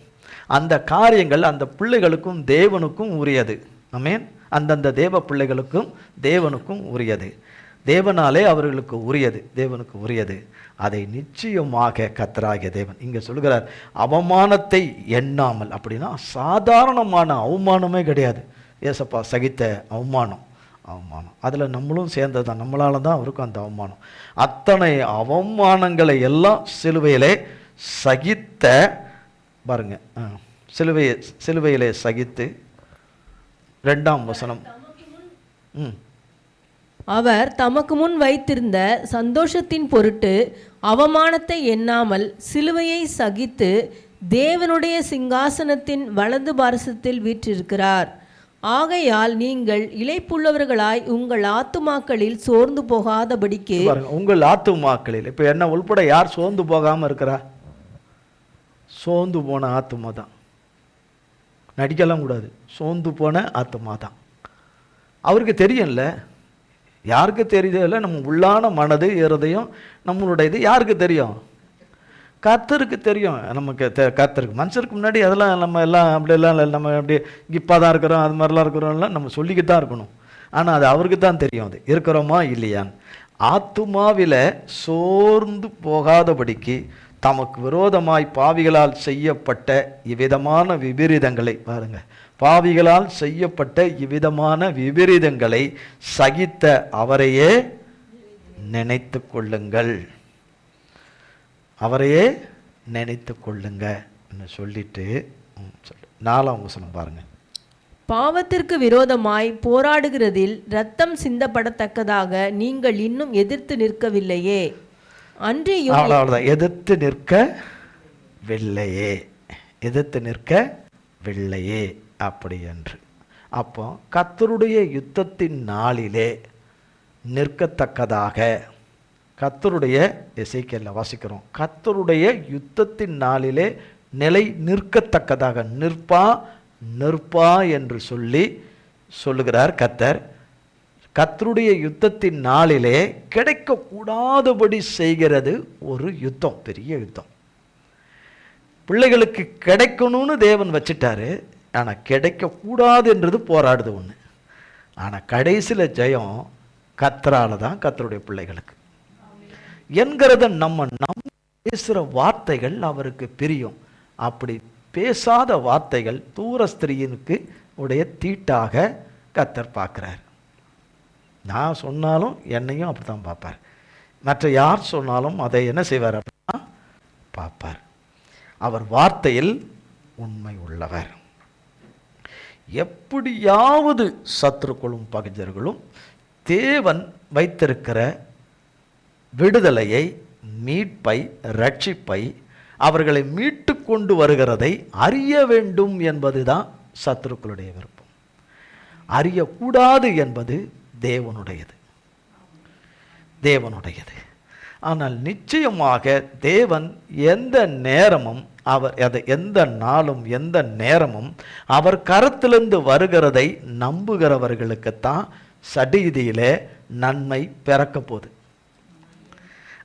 அந்த காரியங்கள் அந்த பிள்ளைகளுக்கும் தேவனுக்கும் உரியது. ஆமென். அந்தந்த தேவ பிள்ளைகளுக்கும் தேவனுக்கும் உரியது. தேவனாலே அவர்களுக்கு உரியது, தேவனுக்கு உரியது. அதை நிச்சயமாக கர்த்தராகிய தேவன் இங்கே சொல்கிறார், அவமானத்தை எண்ணாமல். அப்படின்னா சாதாரணமான அவமானமே கிடையாது. ஏசப்பா சகித்த அவமானம், அதில் நம்மளும் சேர்ந்தது தான். நம்மளால தான் அவருக்கும் அந்த அவமானம். அத்தனை அவமானங்களை எல்லாம் சிலுவையிலே சகித்த பாருங்க, சிலுவையிலே சகித்து 2ஆம் வசனம். அவர் தமக்கு முன் வைத்திருந்த சந்தோஷத்தின் பொருட்டு அவமானத்தை எண்ணாமல் சிலுவையை சகித்து தேவனுடைய சிங்காசனத்தின் வலது பாரசத்தில் வீற்றிருக்கிறார். ஆகையால் நீங்கள் இளைப்புள்ளவர்களாய் உங்கள் ஆத்துமாக்களில் சோர்ந்து போகாதபடிக்கு. உங்கள் ஆத்துமாக்களில் இப்போ என்ன உள்பட யார் சோர்ந்து போகாமல் இருக்கிறா? சோர்ந்து போன ஆத்துமா தான். நடிக்கலாம் கூடாது. சோர்ந்து போன ஆத்துமா தான். அவருக்கு தெரியும்ல, யாருக்கு தெரியுதில்ல? நம்ம உள்ளான மனது இருதயம் நம்மளுடையது யாருக்கு தெரியும்? கர்த்தருக்கு தெரியும். நமக்கு கர்த்தருக்கு. மனுஷருக்கு முன்னாடி அதெல்லாம் நம்ம எல்லாம் அப்படியெல்லாம் நம்ம அப்படி கிப்பாக தான் இருக்கிறோம், அது மாதிரிலாம் இருக்கிறோம்லாம் நம்ம சொல்லிக்கிட்டு தான் இருக்கணும். ஆனால் அது அவருக்கு தான் தெரியும், அது இருக்கிறோமா இல்லையான்னு. ஆத்துமாவில் சோர்ந்து போகாதபடிக்கு தமக்கு விரோதமாய் பாவிகளால் செய்யப்பட்ட இவ்விதமான விபரீதங்களை பாருங்க, பாவிகளால் செய்யப்பட்ட இவ்விதமான விபரீதங்களை சகித்த அவரையே நினைத்து கொள்ளுங்கள், அவரையே நினைத்து கொள்ளுங்க சொல்லிட்டு 4ஆம் வசனம் பாருங்க. பாவத்திற்கு விரோதமாய் போராடுகிறதில் இரத்தம் சிந்தப்படத்தக்கதாக நீங்கள் இன்னும் எதிர்த்து நிற்கவில்லையே. அன்றையும் எதிர்த்து நிற்கவில்லையே அப்படி என்று. அப்போ கர்த்தருடைய யுத்தத்தின் நாளிலே நிற்கத்தக்கதாக, கர்த்தருடைய எசேக்கியேல்ல வாசிக்கிறோம், கர்த்தருடைய யுத்தத்தின் நாளிலே நிலை நிற்கத்தக்கதாக. நிற்பா என்று சொல்லுகிறார் கர்த்தர். கர்த்தருடைய யுத்தத்தின் நாளிலே கிடைக்கக்கூடாதபடி செய்கிறது ஒரு யுத்தம், பெரிய யுத்தம். பிள்ளைகளுக்கு கிடைக்கணும்னு தேவன் வச்சுட்டாரு, ஆனால் கிடைக்கக்கூடாது என்றது போராடுது ஒன்று. ஆனால் கடைசியில் ஜெயம் கர்த்தரால தான், கர்த்தருடைய பிள்ளைகளுக்கு என்கிறத நம்ம பேசுகிற வார்த்தைகள் அவருக்கு பிரியும். அப்படி பேசாத வார்த்தைகள் தூரஸ்திரியினுக்கு உடைய தீட்டாக கர்த்தர் பார்க்குறார். நான் சொன்னாலும் என்னையும் அப்படி தான் பார்ப்பார். மற்ற யார் சொன்னாலும் அதை என்ன செய்வார் அப்படின்னா பார்ப்பார். அவர் வார்த்தையில் உண்மை உள்ளவர். எப்படியாவது சத்துருக்களும் பகைஞர்களும் தேவன் வைத்திருக்கிற விடுதலையை, மீட்பை, ரட்சிப்பை, அவர்களை மீட்டு கொண்டு வருகிறதை அறிய வேண்டும் என்பதுதான் சத்துருக்களுடைய விருப்பம். அறியக்கூடாது என்பது தேவனுடையது. ஆனால் நிச்சயமாக தேவன் எந்த நேரமும், எந்த நாளும் எந்த நேரமும் அவர் கரத்திலிருந்து வருகிறதை நம்புகிறவர்களுக்குத்தான் சடிதியிலே நன்மை பிறக்க போகுது.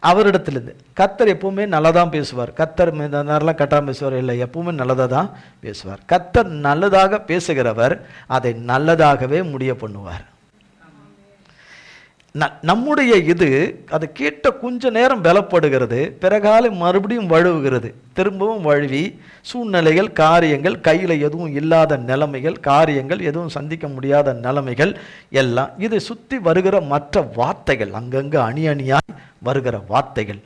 அவரிடத்திலிருந்து கர்த்தர் எப்பவுமே நல்லதான் பேசுவார். கர்த்தர் நேரம்லாம் கட்டாமல் பேசுவார் இல்லை, எப்பவுமே நல்லதாக தான் பேசுவார். கர்த்தர் நல்லதாக பேசுகிறவர் அதை நல்லதாகவே முடிய பண்ணுவார். நம்முடைய இது அது கேட்ட கொஞ்ச நேரம் பலப்படுகிறது, பிறகால மறுபடியும் வழுவுகிறது, திரும்பவும் வழுவி சூழ்நிலைகள், காரியங்கள், கையில் எதுவும் இல்லாத நிலைமைகள், காரியங்கள் எதுவும் சந்திக்க முடியாத நிலைமைகள் எல்லாம் இதை சுற்றி வருகிற மற்ற வார்த்தைகள், அங்கங்கே அணியாய் வருகிற வார்த்தைகள்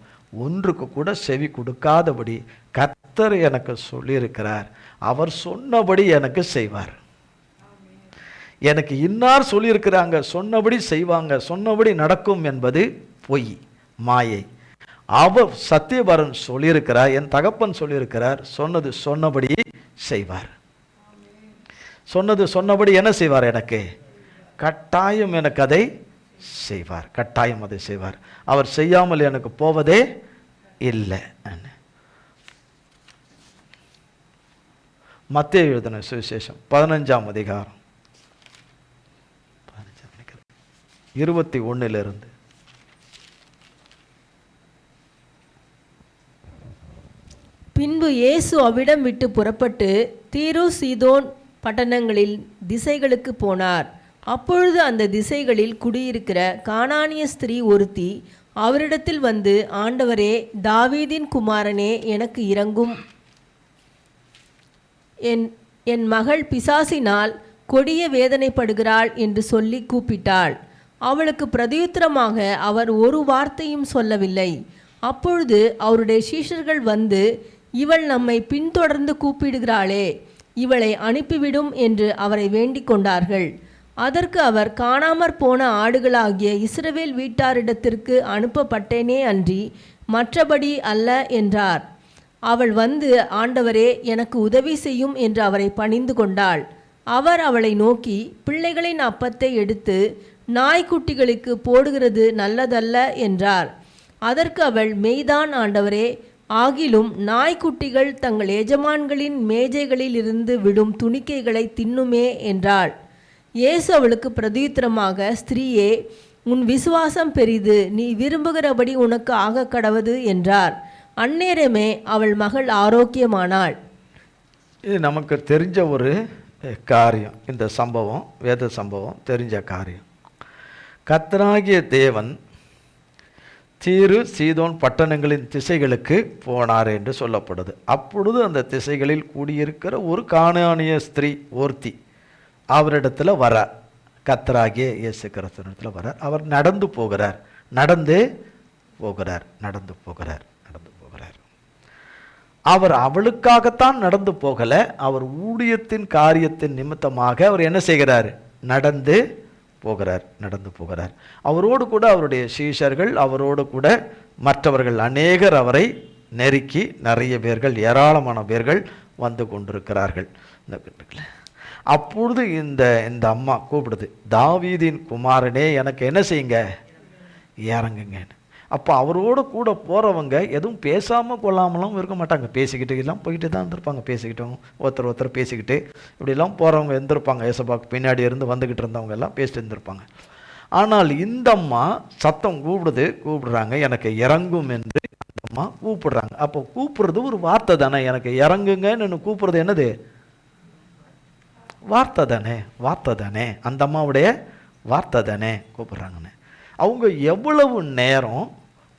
ஒன்றுக்கு கூட செவி கொடுக்காதபடி கர்த்தர் எனக்கு சொல்லியிருக்கிறார், அவர் சொன்னபடி எனக்கு செய்வார். எனக்கு இன்னார் சொல்லியிருக்கிறாங்க, சொன்னபடி செய்வாங்க, சொன்னபடி நடக்கும் என்பது பொய், மாயை. அவர் சத்தியபரன் சொல்லியிருக்கிறார், என் தகப்பன் சொல்லியிருக்கிறார், சொன்னது சொன்னபடி செய்வார். சொன்னது சொன்னபடி என்ன செய்வார்? எனக்கு கட்டாயம் எனக்கு அதை செய்வார், கட்டாயம் அதை செய்வார். அவர் செய்யாமல் எனக்கு போவதே இல்லை. மத்தேயு எழுதின சுவிசேஷம் 15ஆம் அதிகாரம் 21 பின்பு இயேசு அவ்விடம் விட்டு புறப்பட்டு தீரு சீதோன் பட்டணங்களில் திசைகளுக்கு போனார். அப்பொழுது அந்த திசைகளில் குடியிருக்கிற கானானிய ஸ்திரீ ஒருத்தி அவரிடத்தில் வந்து, ஆண்டவரே, தாவீதின் குமாரனே, எனக்கு இரங்கும், என் மகள் பிசாசினால் கொடிய வேதனைப்படுகிறாள் என்று சொல்லி கூப்பிட்டாள். அவளுக்கு பிரதியுத்தரமாக அவர் ஒரு வார்த்தையும் சொல்லவில்லை. அப்பொழுது அவருடைய சீஷர்கள் வந்து, இவள் நம்மை பின்தொடர்ந்து கூப்பிடுகிறாளே, இவளை அனுப்பிவிடும் என்று அவரை வேண்டிக் கொண்டார்கள். அதற்கு அவர், காணாமற் போன ஆடுகளாகிய இஸ்ரவேல் வீட்டாரிடத்திற்கு அனுப்பப்பட்டேனே அன்றி மற்றபடி அல்ல என்றார். அவள் வந்து, ஆண்டவரே, எனக்கு உதவி செய்யும் என்று அவரை பணிந்து கொண்டாள். அவர் அவளை நோக்கி, பிள்ளைகளின் அப்பத்தை எடுத்து நாய்க்குட்டிகளுக்கு போடுகிறது நல்லதல்ல என்றார். அதற்கு அவள், மெய்தான் ஆண்டவரே, ஆகிலும் நாய்க்குட்டிகள் தங்கள் எஜமான்களின் மேஜைகளில் இருந்து விடும் துணிக்கைகளை தின்னுமே என்றாள். இயேசு அவளுக்கு பிரதியுத்தரமாக, ஸ்திரீயே, உன் விசுவாசம் பெரிது, நீ விரும்புகிறபடி உனக்கு ஆக கடவது என்றார். அந்நேரமே அவள் மகள் ஆரோக்கியமானாள். இது நமக்கு தெரிஞ்ச ஒரு காரியம். இந்த சம்பவம், வேத சம்பவம் தெரிஞ்ச காரியம். கர்த்தராகிய தேவன் தீரு சீதோன் பட்டணங்களின் திசைகளுக்கு போனார் என்று சொல்லப்படுது. அப்பொழுது அந்த திசைகளில் கூடியிருக்கிற ஒரு கானானிய ஸ்திரீ ஒருத்தி அவரிடத்துல வர, கர்த்தராகிய இயேசு கிறிஸ்துவிடத்தில் வர. அவர் நடந்து போகிறார். அவர் அவளுக்காகத்தான் நடந்து போகல, அவர் ஊழியத்தின் காரியத்தின் நிமித்தமாக அவர் என்ன செய்கிறார்? நடந்து போகிறார். அவரோடு கூட அவருடைய சீஷர்கள், அவரோடு கூட மற்றவர்கள் அநேகர் அவரை நெருக்கி, நிறைய பேர்கள், ஏராளமான பேர்கள் வந்து கொண்டிருக்கிறார்கள். அப்பொழுது இந்த அம்மா கூப்பிடுது, தாவீதின் குமாரனே, எனக்கு என்ன செய்யுங்க? இறங்குங்க. அப்போ அவரோட கூட போகிறவங்க எதுவும் பேசாமல் கொள்ளாமலாம் இருக்க மாட்டாங்க. பேசிக்கிட்டு எல்லாம் போயிட்டு தான் இருந்திருப்பாங்க. பேசிக்கிட்டோம், ஒருத்தர் பேசிக்கிட்டு இப்படிலாம் போகிறவங்க இருந்திருப்பாங்க. ஏசப்பாக்கு பின்னாடி இருந்து வந்துக்கிட்டு இருந்தவங்க எல்லாம் பேசிட்டு இருந்திருப்பாங்க. ஆனால் இந்த அம்மா சத்தம் கூப்பிடுறாங்க, எனக்கு இறங்கும் என்று அந்த அம்மா கூப்பிடுறாங்க. அப்போ கூப்பிடுறது ஒரு வார்த்தை தானே. எனக்கு இறங்குங்கன்னு கூப்பிடுறது என்னது? வார்த்தை தானே. அந்த அம்மாவுடைய வார்த்தை தானே கூப்பிடுறாங்கன்னு. அவங்க எவ்வளவு நேரம்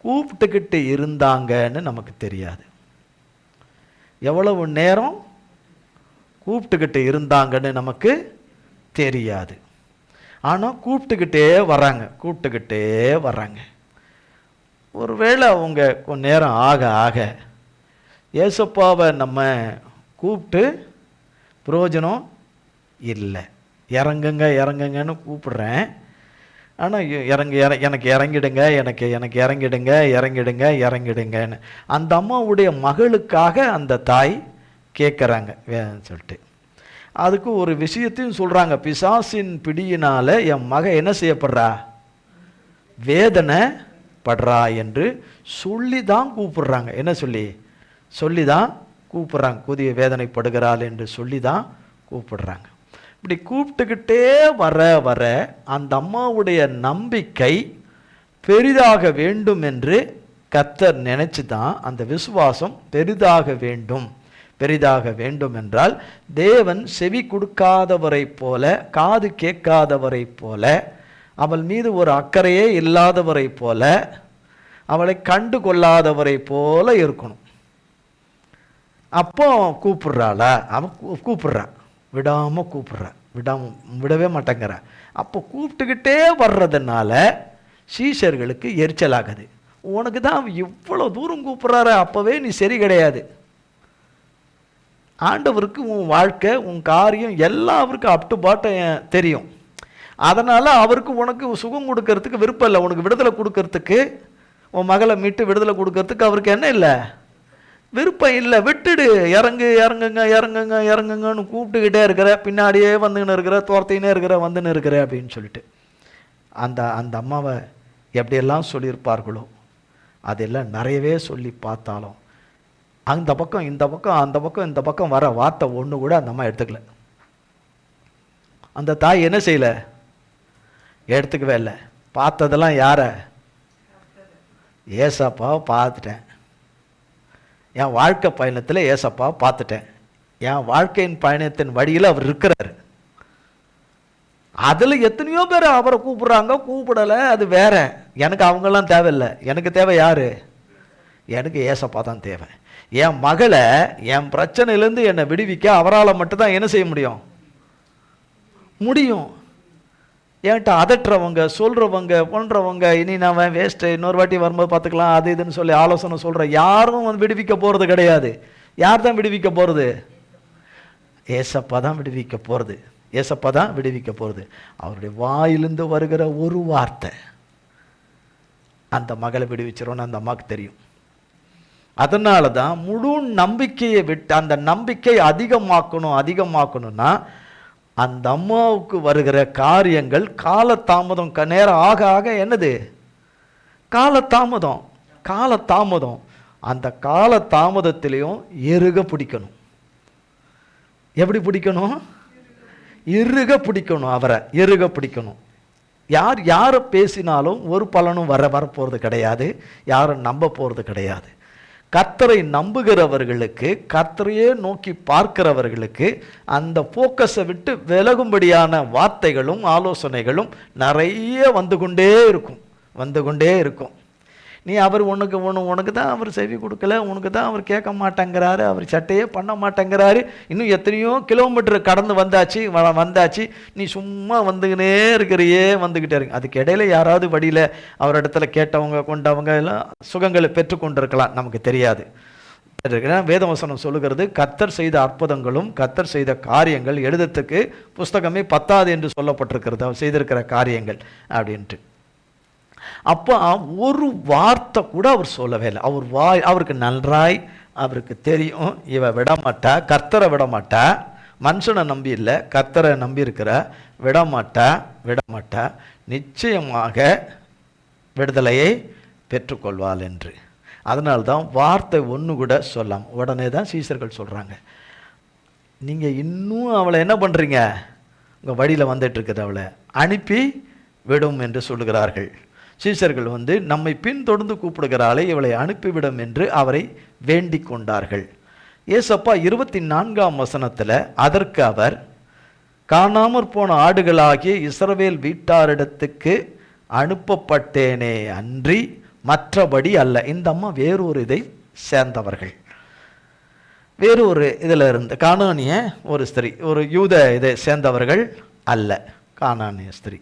கூப்பிட்டுக்கிட்டு இருந்தாங்கன்னு நமக்கு தெரியாது. எவ்வளவு நேரம் கூப்பிட்டுக்கிட்டு இருந்தாங்கன்னு நமக்கு தெரியாது. ஆனால் கூப்பிட்டுக்கிட்டே வர்றாங்க. ஒருவேளை அவங்க கொஞ்ச நேரம் ஆக ஏசப்பாவை நம்ம கூப்பிட்டு பிரயோஜனம் இல்லை. இறங்குங்கன்னு கூப்பிடுறேன், ஆனால் எனக்கு இறங்கிடுங்கன்னு அந்த அம்மாவுடைய மகளுக்காக அந்த தாய் கேட்குறாங்க சொல்லிட்டு. அதுக்கு ஒரு விஷயத்தையும் சொல்கிறாங்க. பிசாசின் பிடியினால் என் மக என்ன செய்யப்படுறா? வேதனை படுறா என்று சொல்லி தான் கூப்பிடுறாங்க. என்ன சொல்லி தான் கூப்பிடுறாங்க. புதிய வேதனைப்படுகிறாள் என்று சொல்லி தான் கூப்பிடுறாங்க. இப்படி கூப்பிட்டுக்கிட்டே வர அந்த அம்மாவுடைய நம்பிக்கை பெரிதாக வேண்டும் என்று கர்த்தர் நினைச்சு தான் அந்த விசுவாசம் பெரிதாக வேண்டும் என்றால் தேவன் செவி கொடுக்காதவரை போல, காது கேட்காதவரை போல, அவள் மீது ஒரு அக்கறையே இல்லாதவரை போல, அவளை கண்டு கொள்ளாதவரை போல இருக்கணும். அப்போ கூப்பிடுறாளா? அவன் கூப்பிடுறான், விடவே மாட்டேங்கிறா. அப்போ கூப்பிட்டுக்கிட்டே வர்றதுனால சீஷர்களுக்கு எரிச்சலாகுது. உனக்கு தான் இவ்வளோ தூரம் கூப்பிட்றாரு, அப்போவே நீ சரி கிடையாது. ஆண்டவருக்கு உன் வாழ்க்கை, உன் காரியம் எல்லாம் அவருக்கு அப் டு பாட் தெரியும். அதனால் அவருக்கு உனக்கு சுகம் கொடுக்கறதுக்கு விருப்பம் இல்லை. உனக்கு விடுதலை கொடுக்கறதுக்கு, உன் மகளை மீட்டு விடுதலை கொடுக்கறதுக்கு அவருக்கு என்ன இல்லை? விருப்பம் இல்லை. விட்டுடு. இறங்குங்கன்னு கூப்பிட்டுக்கிட்டே இருக்கிற, பின்னாடியே வந்துன்னு இருக்கிற, துரத்தினே வந்துன்னு இருக்கிற அப்படின்னு சொல்லிட்டு அந்த அம்மாவை எப்படியெல்லாம் சொல்லியிருப்பார்களோ அதெல்லாம் நிறையவே சொல்லி பார்த்தாலும் அந்த பக்கம் இந்த பக்கம் வர வார்த்தை ஒன்று கூட அந்த அம்மா எடுத்துக்கல. அந்த தாய் என்ன செய்யலை? எடுத்துக்கவே இல்லை. பார்த்ததெல்லாம் யார? ஏசப்பாவை பார்த்துட்டேன். என் வாழ்க்கை பயணத்தில் ஏசப்பாவை பார்த்துட்டேன். என் வாழ்க்கையின் பயணத்தின் வழியில் அவர் இருக்கிறார். அதில் எத்தனையோ பேர் அவரை கூப்பிடலை, அது வேற. எனக்கு அவங்கெல்லாம் தேவையில்லை. எனக்கு தேவை யாரு? எனக்கு ஏசப்பா தான் தேவை. என் மகளை என் பிரச்சனையிலேருந்து என்னை விடுவிக்க அவரால் மட்டும்தான் என்ன செய்ய முடியும். என்கிட்ட அதட்டுறவங்க, சொல்கிறவங்க, பண்ணுறவங்க, இனி நான் வேஸ்ட்டு, இன்னொரு வாட்டி வரும்போது பார்த்துக்கலாம், அது இதுன்னு சொல்லி ஆலோசனை சொல்கிற யாரும் விடுவிக்க போகிறது கிடையாது. யார் தான் விடுவிக்க போகிறது? ஏசப்பா தான் விடுவிக்க போகிறது. அவருடைய வாயிலிருந்து வருகிற ஒரு வார்த்தை அந்த மகளை விடுவிச்சிரும்னு அந்த அம்மாவுக்கு தெரியும். அதனால தான் முழு நம்பிக்கையை விட்டு அந்த நம்பிக்கை அதிகமாக்கணும்னா அந்த அம்மாவுக்கு வருகிற காரியங்கள் காலதாமதம், நேரம் ஆக என்னது? காலதாமதம். அந்த காலதாமதத்திலையும் எருக பிடிக்கணும். எப்படி பிடிக்கணும்? இறுக பிடிக்கணும். அவரை இறுக பிடிக்கணும். யாரை பேசினாலும் ஒரு பலனும் வரப்போகிறது கிடையாது. யாரும் நம்ப போகிறது கிடையாது. கர்த்தரை நம்புகிறவர்களுக்கு, கர்த்தரையே நோக்கி பார்க்கிறவர்களுக்கு அந்த ஃபோக்கஸை விட்டு விலகும்படியான வார்த்தைகளும் ஆலோசனைகளும் நிறைய வந்து கொண்டே இருக்கும். நீ அவர் உனக்கு தான் அவர் செவி கொடுக்கல, உனக்கு தான் அவர் கேட்க மாட்டேங்கிறாரு, அவர் சட்டையே பண்ண மாட்டேங்கிறாரு, இன்னும் எத்தனையோ கிலோமீட்டர் கடந்து வந்தாச்சு, நீ சும்மா வந்துக்கிட்டே இருக்கு. அதுக்கு இடையில யாராவது வழியில் அவர் இடத்துல கேட்டவங்க கொண்டவங்க எல்லாம் சுகங்களை பெற்றுக்கொண்டிருக்கலாம், நமக்கு தெரியாது. வேதவசனம் சொல்லுகிறது, கர்த்தர் செய்த அற்புதங்களும் கர்த்தர் செய்த காரியங்கள் எழுதத்துக்கு புஸ்தகமே பத்தாது என்று சொல்லப்பட்டிருக்கிறது, அவர் செய்திருக்கிற காரியங்கள் அப்படின்ட்டு. அப்போ ஒரு வார்த்தை கூட அவர் சொல்லவே இல்லை. அவருக்கு நன்றாய் அவருக்கு தெரியும், இவ விடமாட்டா, கர்த்தரை விடமாட்டா, மனுஷனை நம்பி இல்லை, கர்த்தரை நம்பி இருக்கிற, விடமாட்டா, நிச்சயமாக விடுதலையை பெற்றுக்கொள்வாள் என்று. அதனால்தான் வார்த்தை ஒன்று கூட சொல்லாம். உடனே தான் சீஷர்கள் சொல்கிறாங்க, நீங்கள் இன்னும் அவளை என்ன பண்ணுறீங்க, உங்கள் வழியில் வந்துட்டுருக்குது, அவளை அனுப்பி விடும் என்று சொல்லுகிறார்கள். சீஷர்கள் நம்மை பின்தொடர்ந்து கூப்பிடுகிறாளே, இவளை அனுப்பிவிடும் என்று அவரை வேண்டிக் கொண்டார்கள். ஏசப்பா 24ஆம் வசனத்தில் அதற்கு அவர், காணாமற் போன ஆடுகளாகிய இஸ்ரவேல் வீட்டாரிடத்துக்கு அனுப்பப்பட்டேனே அன்றி மற்றபடி அல்ல. இந்த அம்மா வேறொரு இதை சேர்ந்தவர்கள், வேறொரு இதில் இருந்து கானானிய ஒரு ஸ்திரீ, ஒரு யூத இதை சேர்ந்தவர்கள் அல்ல. கானானிய ஸ்திரீ,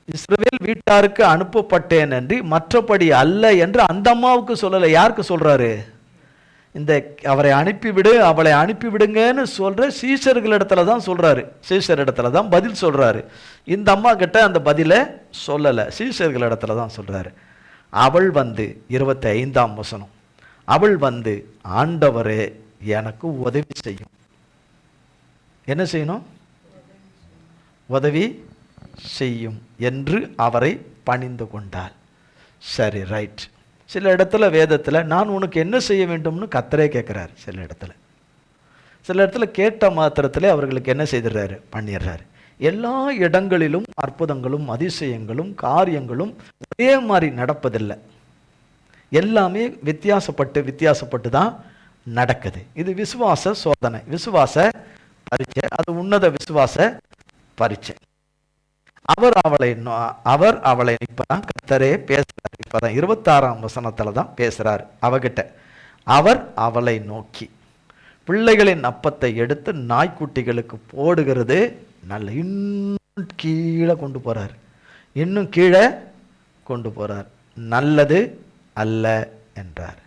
இஸ்ரவேல் வீட்டாருக்கு அனுப்பப்பட்டேன் என்று மற்றபடி அல்ல என்று அந்த அம்மாவுக்கு சொல்லலை. யாருக்கு சொல்றாரு? இந்த அவரை அனுப்பிவிடு, அவளை அனுப்பிவிடுங்கன்னு சொல்ற சீஷர்களிடத்துல தான் சொல்றாரு. சீஷர் இடத்துல தான் பதில் சொல்றாரு. இந்த அம்மா கிட்ட அந்த பதிலை சொல்லலை, சீஷர்களிடத்துல தான் சொல்றாரு. அவள் 25ஆம் வசனம், அவள் ஆண்டவரே எனக்கு உதவி செய்யும். என்ன செய்யணும்? உதவி செய்யும் என்று அவரை பணிந்து கொண்டாள். சரி, ரைட். சில இடத்துல வேதத்தில் நான் உனக்கு என்ன செய்ய வேண்டும்னு கர்த்தரே கேட்குறாரு. சில இடத்துல கேட்ட மாத்திரத்திலே அவர்களுக்கு என்ன செய்துடுறாரு? பண்ணிடுறாரு. எல்லா இடங்களிலும் அற்புதங்களும் அதிசயங்களும் காரியங்களும் ஒரே மாதிரி நடப்பதில்லை. எல்லாமே வித்தியாசப்பட்டு தான் நடக்குது. இது விசுவாச சோதனை, விசுவாச பரீட்சை. அது உன்னத விசுவாச பரீட்சை. அவர் அவளை இப்பதான் கர்த்தரே பேசுறார். இப்பதான் 26ஆம் வசனத்துல தான் பேசுறாரு அவகிட்ட. அவர் அவளை நோக்கி, பிள்ளைகளின் அப்பத்தை எடுத்து நாய்க்குட்டிகளுக்கு போடுகிறது நல்ல. இன்னும் கீழே கொண்டு போறார், இன்னும் கீழே கொண்டு போறார். நல்லது அல்ல என்றார்.